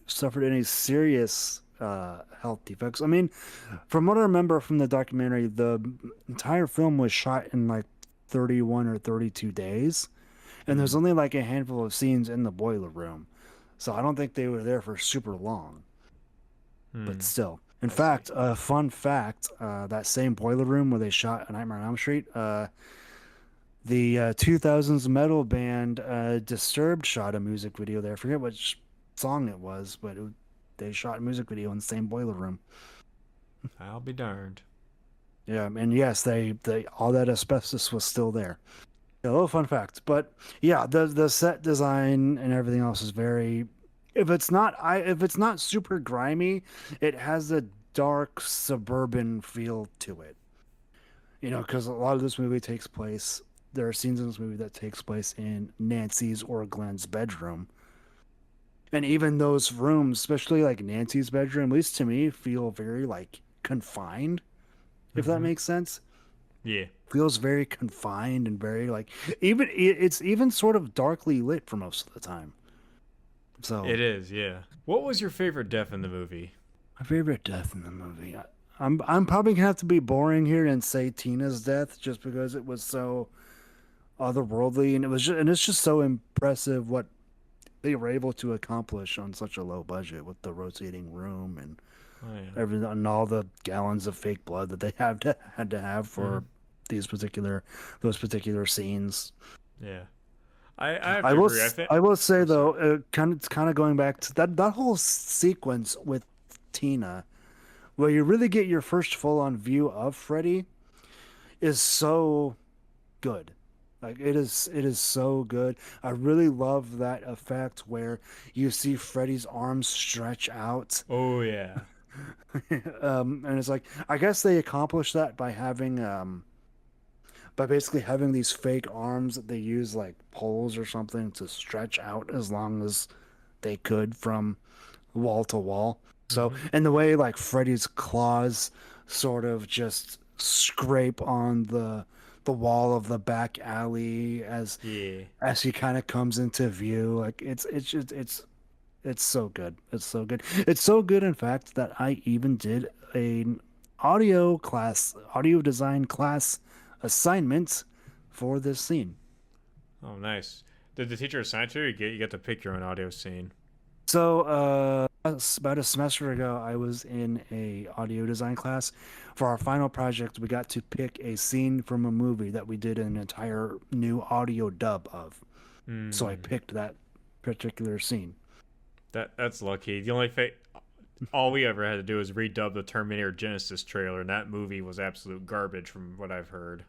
suffered any serious health defects. I mean, from what I remember from the documentary, the entire film was shot in like 31 or 32 days, and there's Hmm. only like a handful of scenes in the boiler room. So I don't think they were there for super long, but Hmm. still. In I see. fact, a fun fact, that same boiler room where they shot A Nightmare on Elm Street, the 2000s metal band Disturbed shot a music video there. I forget which song it was, but they shot a music video in the same boiler room. I'll be darned. Yeah, and yes, they all that asbestos was still there. A little fun fact, but yeah, the set design and everything else is very. If it's not super grimy, it has a dark suburban feel to it. You know, because a lot of this movie takes place. There are scenes in this movie that takes place in Nancy's or Glenn's bedroom, and even those rooms, especially like Nancy's bedroom, at least to me, feel very like confined. If that Mm-hmm. makes sense, Yeah, feels very confined and very like it's even sort of darkly lit for most of the time. So it is. Yeah. What was your favorite death in the movie? my favorite death in the movie. I'm probably gonna have to be boring here and say Tina's death just because it was so otherworldly and it's just so impressive what they were able to accomplish on such a low budget with the rotating room and Oh yeah. everything and all the gallons of fake blood that they had to have Mm-hmm. for those particular scenes. Yeah. I have to agree. I think. I will say I'm sorry. though, it's kind of going back to that whole sequence with Tina, where you really get your first full on view of Freddy, is so good. Like it is so good. I really love that effect where you see Freddy's arms stretch out, Oh yeah. and it's like I guess they accomplished that by having by basically having these fake arms that they use like poles or something to stretch out as long as they could from wall to wall. So, Mm-hmm. and the way like Freddy's claws sort of just scrape on the wall of the back alley Yeah. as he kind of comes into view, like it's just it's so good. It's so good. It's so good, in fact, that I even did an audio design class assignment for this scene. Oh, nice. Did the teacher assign it to you? You get to pick your own audio scene. So, about a semester ago, I was in a audio design class. For our final project, we got to pick a scene from a movie that we did an entire new audio dub of. So I Hmm. picked that particular scene. That's lucky. The only all we ever had to do was redub the Terminator Genesis trailer, and that movie was absolute garbage from what I've heard.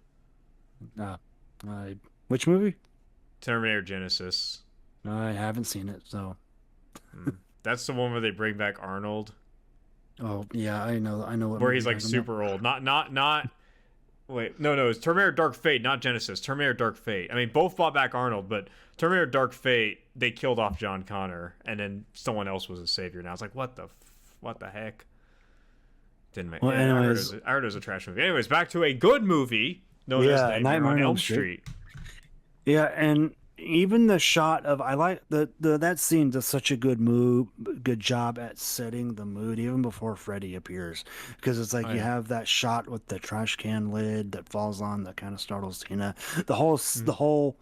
Uh, I, which movie? Terminator Genesis. I haven't seen it, so. That's the one where they bring back Arnold, Oh yeah, I know what where movie he's you're like talking about. super old. Not. Wait, no, it's Terminator Dark Fate, not Genesis. Terminator Dark Fate. I mean, both brought back Arnold, but Terminator Dark Fate, they killed off John Connor, and then someone else was a savior. Now it's like, what the heck? Didn't make. Well, Yeah, anyways, I heard it was a trash movie. Anyways, back to a good movie known as yeah, Nightmare Nightmare on on Elm Elm Street. Street. Yeah, and even the shot of I like the that scene does such a good job at setting the mood even before Freddy appears, because it's like Oh you yeah. have that shot with the trash can lid that falls on that kind of startles Tina. The Mhm. whole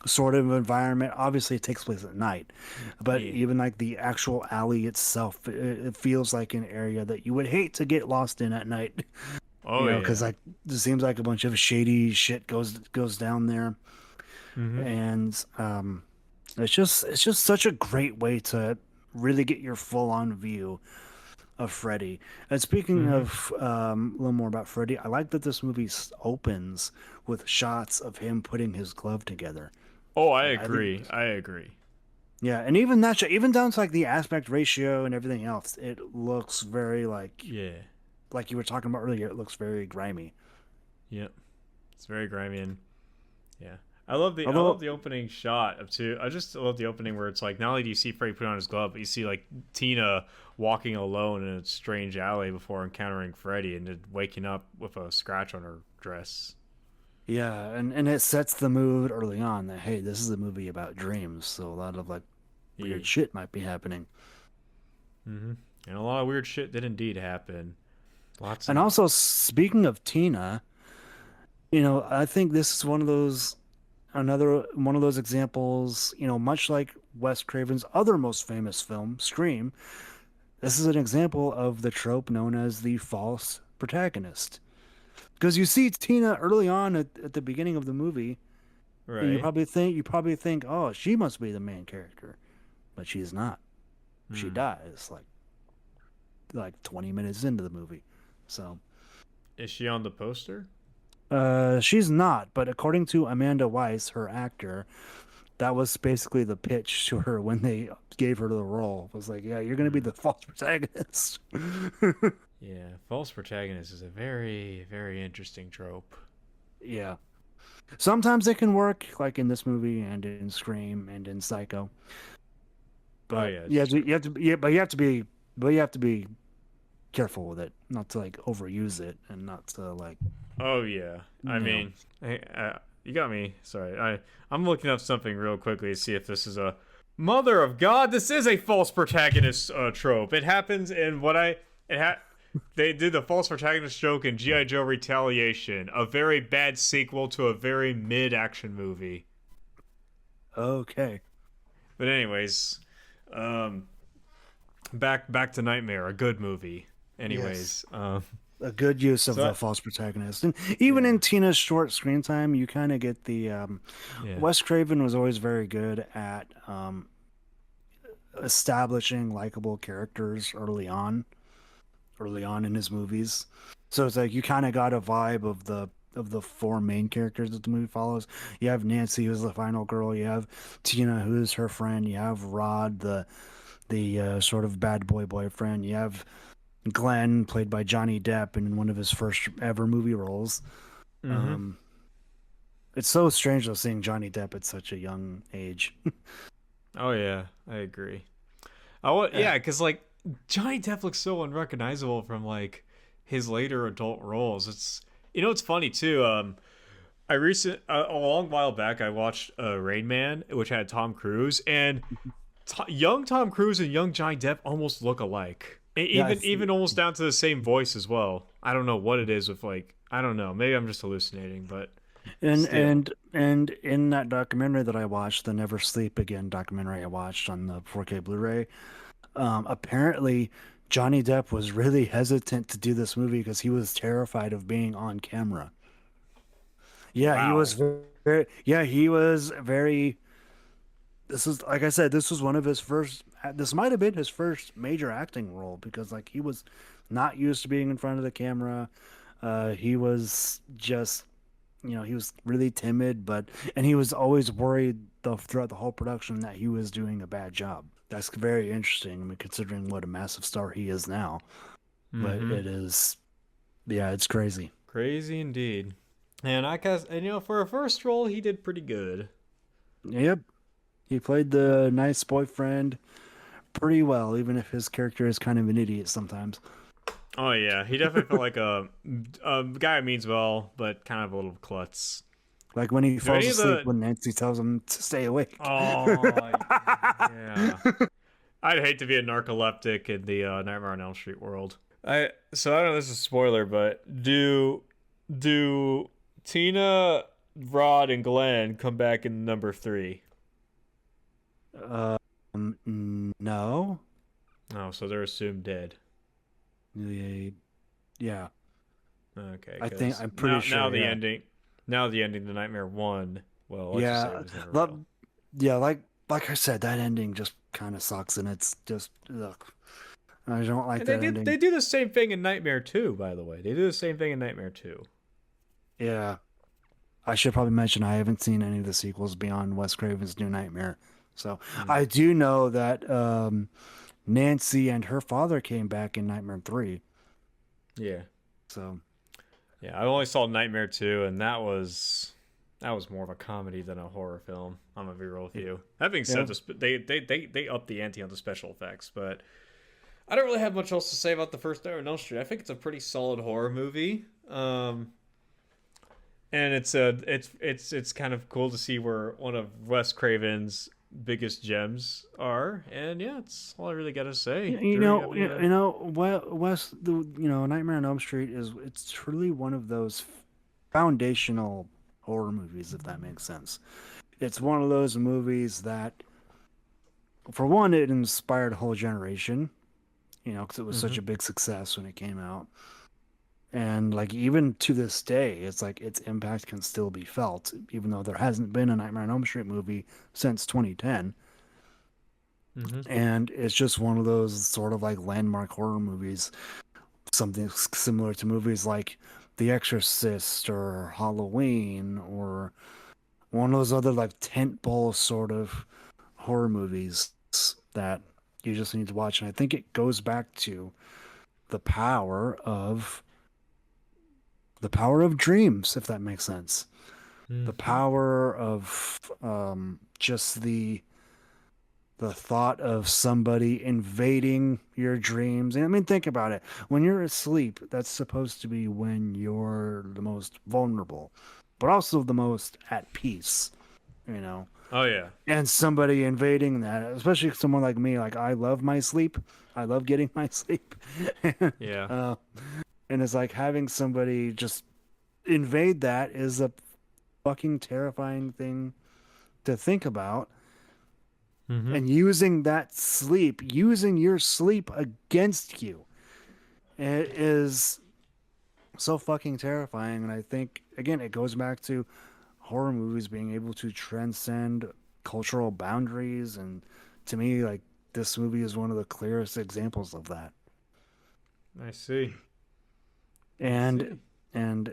sort of environment. Obviously, it takes place at night, but Yeah. even like the actual alley itself, it feels like an area that you would hate to get lost in at night. Oh Because yeah. like it seems like a bunch of shady shit goes down there, Mm-hmm. and it's just such a great way to really get your full on view of Freddy. And speaking Mm-hmm. of a little more about Freddy, I like that this movie opens with shots of him putting his glove together. Oh, I Like I think, agree. I agree. yeah, and even that shot, even down to like the aspect ratio and everything else, it looks very Yeah. like you were talking about earlier. It looks very grimy. Yep. It's very grimy and yeah. I love Although, the opening shot of two. I just love the opening where it's like not only do you see Freddy put on his glove, but you see like Tina walking alone in a strange alley before encountering Freddy and then waking up with a scratch on her dress. yeah, and it sets the mood early on that hey, this is a movie about dreams, so a lot of like Yeah. weird shit might be happening. Mm-hmm. And a lot of weird shit did indeed happen. Lots And of also, speaking of Tina, I think this is another one of those examples, much like Wes Craven's other most famous film, Scream, this is an example of the trope known as the false protagonist. Because you see Tina early on at the beginning of the movie, and right. you probably think, oh, she must be the main character, but she's not. She Hmm. dies like 20 minutes into the movie. So, Is she on the poster? she's not, but according to Amanda Weiss, her actor, that was basically the pitch to her when they gave her the role. Was like, yeah, you're gonna be Hmm. the false protagonist. Yeah, false protagonist is a very, very interesting trope. Yeah. Sometimes it can work, like in this movie and in Scream and in Psycho. Oh But yeah, it's true. but you have to be careful with it, not to like overuse it and not to like, Oh yeah. I you know. mean, you got me. Sorry. I'm looking up something real quickly to see if this is a mother of God. This is a false protagonist trope. It happens in what I it had. They did the false protagonist joke in GI Joe Retaliation, a very bad sequel to a very mid action movie. Okay. But anyways, um, back to Nightmare, a good movie. Yes. Anyways, A good use of so the that, false protagonist. And even yeah, in Tina's short screen time, you kind of get the yeah. Wes Craven was always very good at establishing likable characters early on in his movies. So it's like you kind of got a vibe of the four main characters that the movie follows. You have Nancy, who's the final girl. You have Tina, who's her friend. You have Rod, the sort of bad boy boyfriend. You have Glenn, played by Johnny Depp in one of his first ever movie roles. Mm-hmm. Um, it's so strange though seeing Johnny Depp at such a young age. Oh yeah, I agree. Oh Uh, yeah, because like Johnny Depp looks so unrecognizable from like his later adult roles. It's funny too. A long while back I watched Rain Man, which had Tom Cruise, and young Tom Cruise and young Johnny Depp almost look alike. yeah, Even almost down to the same voice as well. I don't know what it is with like I don't know. Maybe I'm just hallucinating, but And Still. in that documentary that I watched, the Never Sleep Again documentary I watched on the 4K Blu-ray, apparently Johnny Depp was really hesitant to do this movie because he was terrified of being on camera. Yeah, he was Wow. very, yeah, he was very. This is like I said, this was one of his first. This might have been his first major acting role because like he was not used to being in front of the camera. He was just, he was really timid, but and he was always worried throughout the whole production that he was doing a bad job. That's very interesting. I mean, considering what a massive star he is now, but Mm-hmm. it is, yeah, it's crazy. Crazy indeed. And I guess, and for a first role, he did pretty good. Yep, he played the nice boyfriend pretty well, even if his character is kind of an idiot sometimes. Oh yeah, he definitely felt like a guy who means well, but kind of a little klutz. Like when he Do falls any of asleep the when Nancy tells him to stay awake. Oh yeah, I'd hate to be a narcoleptic in the Nightmare on Elm Street world. I don't know if this is a spoiler, but do Tina, Rod, and Glenn come back in number three? No. Oh, so they're assumed dead. Yeah, yeah, Okay, I think because I'm pretty now sure. the Yeah, ending, to Nightmare One. Well, let's just say it yeah, was never Lo- real. yeah. Like I said, that ending just kind of sucks, and it's just ugh. I don't like And that ending. they do the same thing in Nightmare Two, by the way. They do the same thing in Nightmare Two. Yeah, I should probably mention I haven't seen any of the sequels beyond Wes Craven's New Nightmare, so Mm, I do know that Nancy and her father came back in Nightmare 3. yeah. So Yeah, I only saw Nightmare 2, and that was more of a comedy than a horror film. I'm gonna be real with you. That being said, yeah, they upped the ante on the special effects, but I don't really have much else to say about the first Nightmare on Elm Street. I think it's a pretty solid horror movie, and it's kind of cool to see where one of Wes Craven's biggest gems are, and yeah, it's all I really got to say. Drew, you have any? West, Nightmare on Elm Street it's truly one of those foundational horror movies, if that makes sense. It's one of those movies that, for one, it inspired a whole generation, because it was such Mm-hmm. a big success when it came out. And like even to this day, it's like its impact can still be felt, even though there hasn't been a Nightmare on Elm Street movie since 2010. Mm-hmm. And it's just one of those sort of like landmark horror movies, something similar to movies like The Exorcist or Halloween or one of those other like tentpole sort of horror movies that you just need to watch. And I think it goes back to the power of the power of dreams, if that makes sense. The Mm-hmm. power of just the thought of somebody invading your dreams. And I mean, think about it. When you're asleep, that's supposed to be when you're the most vulnerable, but also the most at peace, you know. Oh yeah, And somebody invading that, especially someone like me, like I love my sleep. I love getting my sleep. yeah. uh, and it's like having somebody just invade that is a fucking terrifying thing to think about. Mm-hmm. And using your sleep against you, it is so fucking terrifying. And I think, again, it goes back to horror movies being able to transcend cultural boundaries. And to me, like, this movie is one of the clearest examples of that. I see. I And see.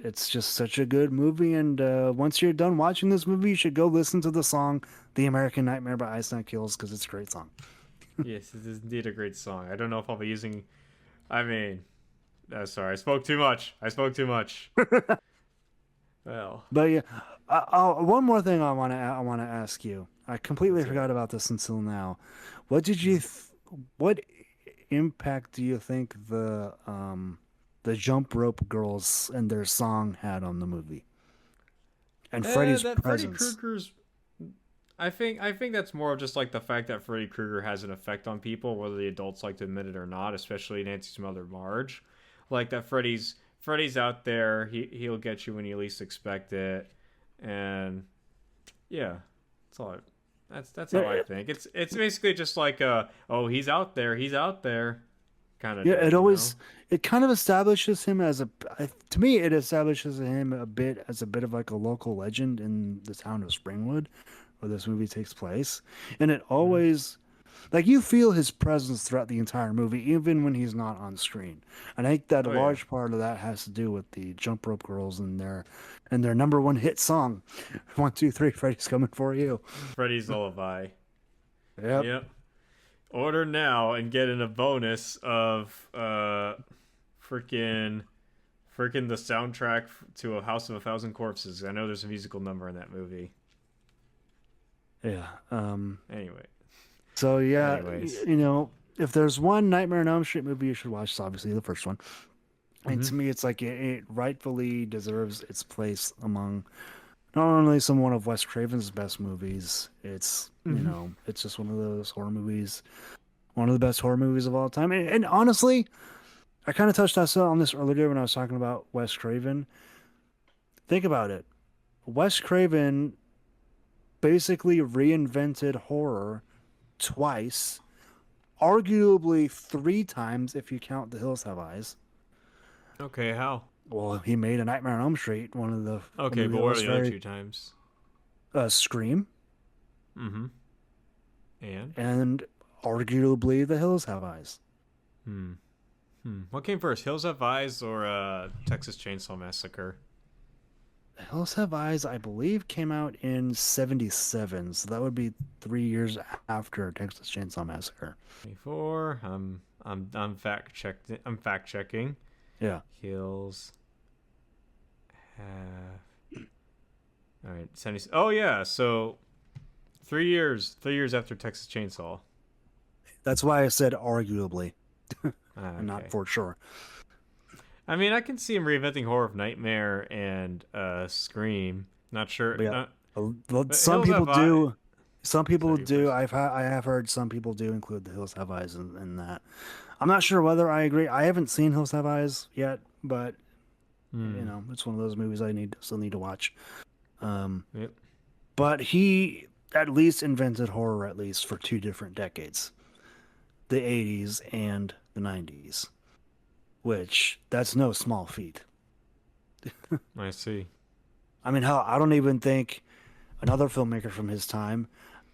it's just such a good movie. And once you're done watching this movie, you should go listen to the song "The American Nightmare" by Ice Nine Kills because it's a great song. Yes, it is indeed a great song. I don't know if I'll be using. I mean, sorry, I spoke too much. I spoke too much. Well, But yeah, one more thing I want to ask you. I completely let's hear forgot it. about this until now. What did you Mm. th what impact do you think the jump rope girls and their song had on the movie and Freddy's That Freddy presence? Krueger's. I think that's more of just like the fact that Freddy Krueger has an effect on people, whether the adults like to admit it or not. Especially Nancy's mother, Marge. Like that Freddy's out there. He'll get you when you least expect it. And yeah, that's all. That's Yeah, how I think. It's basically just like oh, he's out there kind of yeah, thing, you know? it kind of establishes him as to me, it establishes him a bit as a bit of like a local legend in the town of Springwood, where this movie takes place. And it Mm. always, like, you feel his presence throughout the entire movie, even when he's not on screen. And I think that a Oh yeah, large part of that has to do with the Jump Rope Girls and their number one hit song, "One, Two, Three, Freddy's Coming for You." Freddy's Lullaby. Yep. Yep. Order now and get in a bonus of freaking freaking the soundtrack to A House of a Thousand Corpses. I know there's a musical number in that movie. Yeah. Anyway, So yeah, anyways. if there's one Nightmare on Elm Street movie you should watch, it's obviously the first one. And Mm-hmm. to me, it's like it rightfully deserves its place among not only some one of Wes Craven's best movies. It's Mm-hmm. it's just one of those horror movies, one of the best horror movies of all time. And honestly, I kind of touched on this earlier when I was talking about Wes Craven. Think about it. Wes Craven basically reinvented horror twice, arguably three times if you count The Hills Have Eyes. Okay, how? Well, he made a Nightmare on Elm Street, one Okay, of but the what are most the other very two times? Scream, Mm-hmm. And? and arguably The Hills Have Eyes. Hmm. What came first, Hills Have Eyes or Texas Chainsaw Massacre? The Hills Have Eyes, I believe, came out in '77, so that would be 3 years after Texas Chainsaw Massacre. 24. I'm fact checked. I'm fact checking. Yeah, Hills have. All right, 70. Oh yeah, so 3 years. 3 years after Texas Chainsaw. that's why I said arguably, and not Okay. for sure. I mean, I can see him reinventing Horror of Nightmare and Scream. Not sure. But yeah, Not. But some Hills people Have Eyes. do. Some people Sorry, you do. first. I have heard some people do include The Hills Have Eyes in that. I'm not sure whether I agree. I haven't seen Hills Have Eyes yet, but Hmm. it's one of those movies I still need to watch. Um, Yep. but he at least invented horror at least for two different decades, the '80s and the '90s, which that's no small feat. I see. I mean, hell, I don't even think another filmmaker from his time.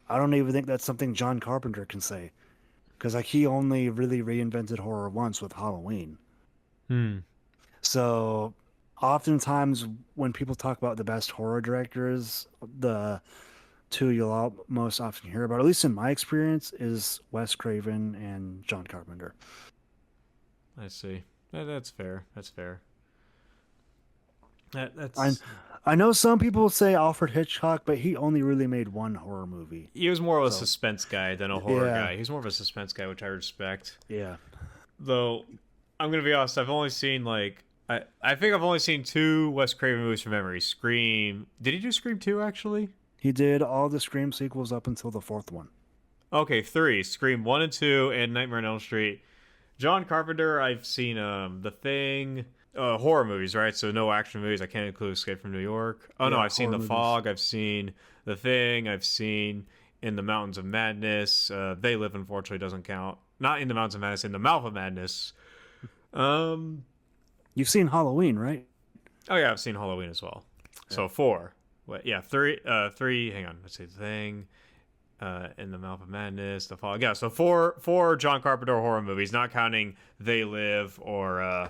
I don't even think that's something John Carpenter can say, because like he only really reinvented horror once with Halloween. Hmm. So oftentimes when people talk about the best horror directors, the two most often hear about, at least in my experience, is Wes Craven and John Carpenter. I see. That's fair. That's fair. I That's. I know some people say Alfred Hitchcock, but he only really made one horror movie. He was more of a So suspense guy than a horror yeah, guy. He's more of a suspense guy, which I respect. yeah. Though, I'm gonna be honest. I've only seen like I think I've only seen two Wes Craven movies from memory. Scream. Did he do Scream 2 actually? He did all the Scream sequels up until the fourth one. Okay, three. Scream 1 and 2 and Nightmare on Elm Street. John Carpenter, I've seen The Thing, horror movies, right? So no action movies. I can't include Escape from New York. Oh no, Yeah, I've seen horror The movies. Fog. I've seen The Thing. I've seen In the Mountains of Madness. They Live, unfortunately, doesn't count. Not In the Mountains of Madness. In the Mouth of Madness. Um. You've seen Halloween, right? Oh yeah, I've seen Halloween as well. Yeah. So four. What? Yeah, three. Three. Hang on. Let's see. The Thing. In the Mouth of Madness, The Fog. Yeah, so four John Carpenter horror movies, not counting They Live or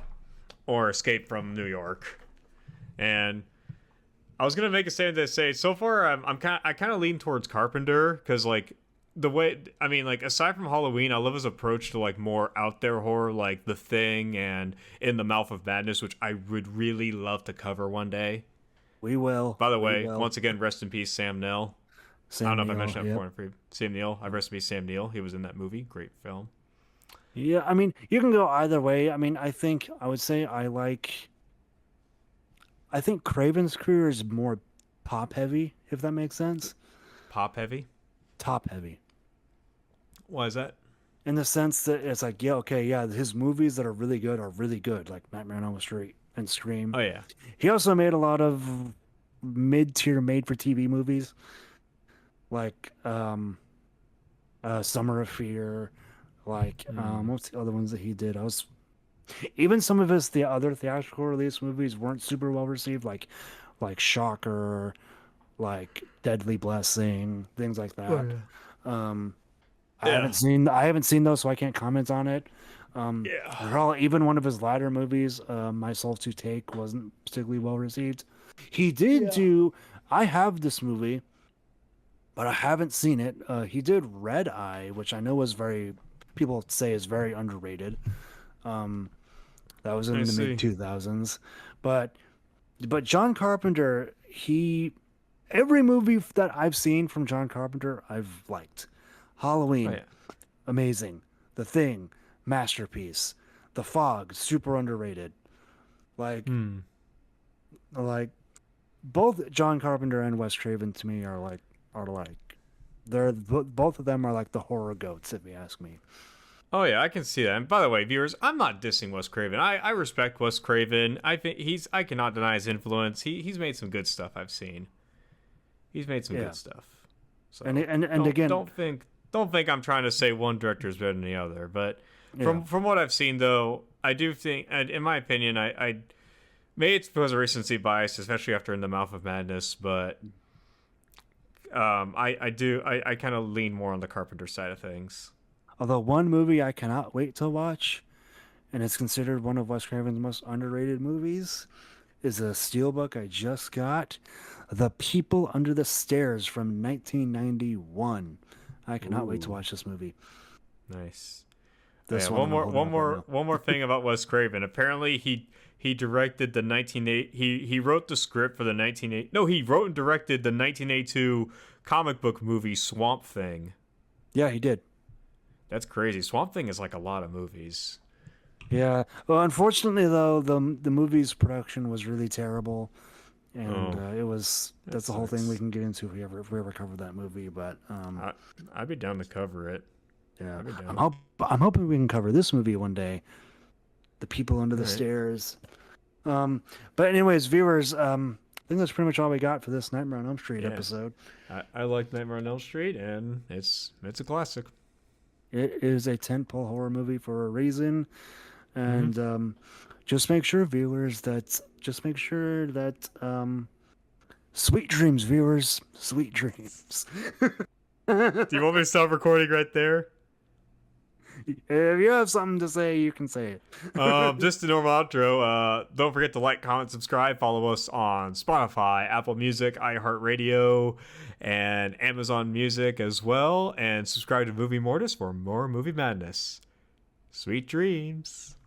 Escape from New York. And I was gonna make a statement that say so far I kind of lean towards Carpenter because like the way I mean like aside from Halloween, I love his approach to like more out there horror like The Thing and In the Mouth of Madness, which I would really love to cover one day. We will. By the We way, will. once again, rest in peace, Sam Neill. I don't Sam know if I Neill. mentioned that Yep. before. Sam Neill. I rest in peace, Sam Neill. He was in that movie. Great film. Yeah, I mean, you can go either way. I mean, I would say I think Craven's career is more top heavy, if that makes sense. Pop heavy. Top heavy. Why is that? In the sense that it's like, yeah, okay, yeah, his movies that are really good, like Nightmare on Elm Street and Scream. Oh yeah. He also made a lot of mid-tier made-for-TV movies, like Summer of Fear, like Hmm. what's the other ones that he did? I was even some of his the other theatrical release movies weren't super well received, like Shocker, like Deadly Blessing, things like Oh that. yeah. Um, Yeah. I haven't seen those, so I can't comment on it. Yeah. Even one of his latter movies, My Soul to Take, wasn't particularly well received. He did Yeah. do. I have this movie, but I haven't seen it. He did Red Eye, which I know was very people say is very underrated. Um, that was I in the mid see. 2000s, but John Carpenter, he every movie that I've seen from John Carpenter, I've liked. Oh Halloween, yeah. amazing. The Thing, masterpiece. The Fog, super underrated. Like Hmm. like both John Carpenter and Wes Craven to me are like both of them are like the horror goats if you ask me. Oh yeah, I can see that. And by the way, viewers, I'm not dissing Wes Craven. I respect Wes Craven. I think I cannot deny his influence. He's made some good stuff I've seen. He's made some Yeah. good stuff. And So and again, don't think I'm trying to say one director is better than the other. But yeah. from what I've seen though, I do think, and in my opinion, I maybe it's because of recency bias, especially after In the Mouth of Madness. But I kind of lean more on the Carpenter side of things. Although one movie I cannot wait to watch, and it's considered one of Wes Craven's most underrated movies, is a steelbook I just got, The People Under the Stairs from 1991. I cannot wait to Ooh, watch this movie. nice. Oh, yeah, This one, and I'm holding it up right now. one more thing about Wes Craven. Apparently, he directed the 1980 he wrote the script for the 1980 no he wrote and directed the 1982 comic book movie Swamp Thing. Yeah, he did. That's crazy. Swamp Thing is like a lot of movies. Yeah. Well, unfortunately, though, the movie's production was really terrible, and Oh, it was that that's the whole thing we sucks. can get into if we ever cover that movie. But I I'd be down to cover it. yeah, I'd be down. I'm hoping we can cover this movie one day. The People Under All the right. Stairs. But anyways, viewers, I think that's pretty much all we got for this Nightmare on Elm Street Yeah, episode. I like Nightmare on Elm Street, and it's a classic. It is a tentpole horror movie for a reason, Hmm. and just make sure, viewers, sweet dreams, viewers, sweet dreams. Do you want me to stop recording right there? If you have something to say, you can say it. Just a normal outro. Don't forget to like, comment, subscribe. Follow us on Spotify, Apple Music, iHeartRadio, and Amazon Music as well. And subscribe to Movie Mortis for more movie madness. Sweet dreams.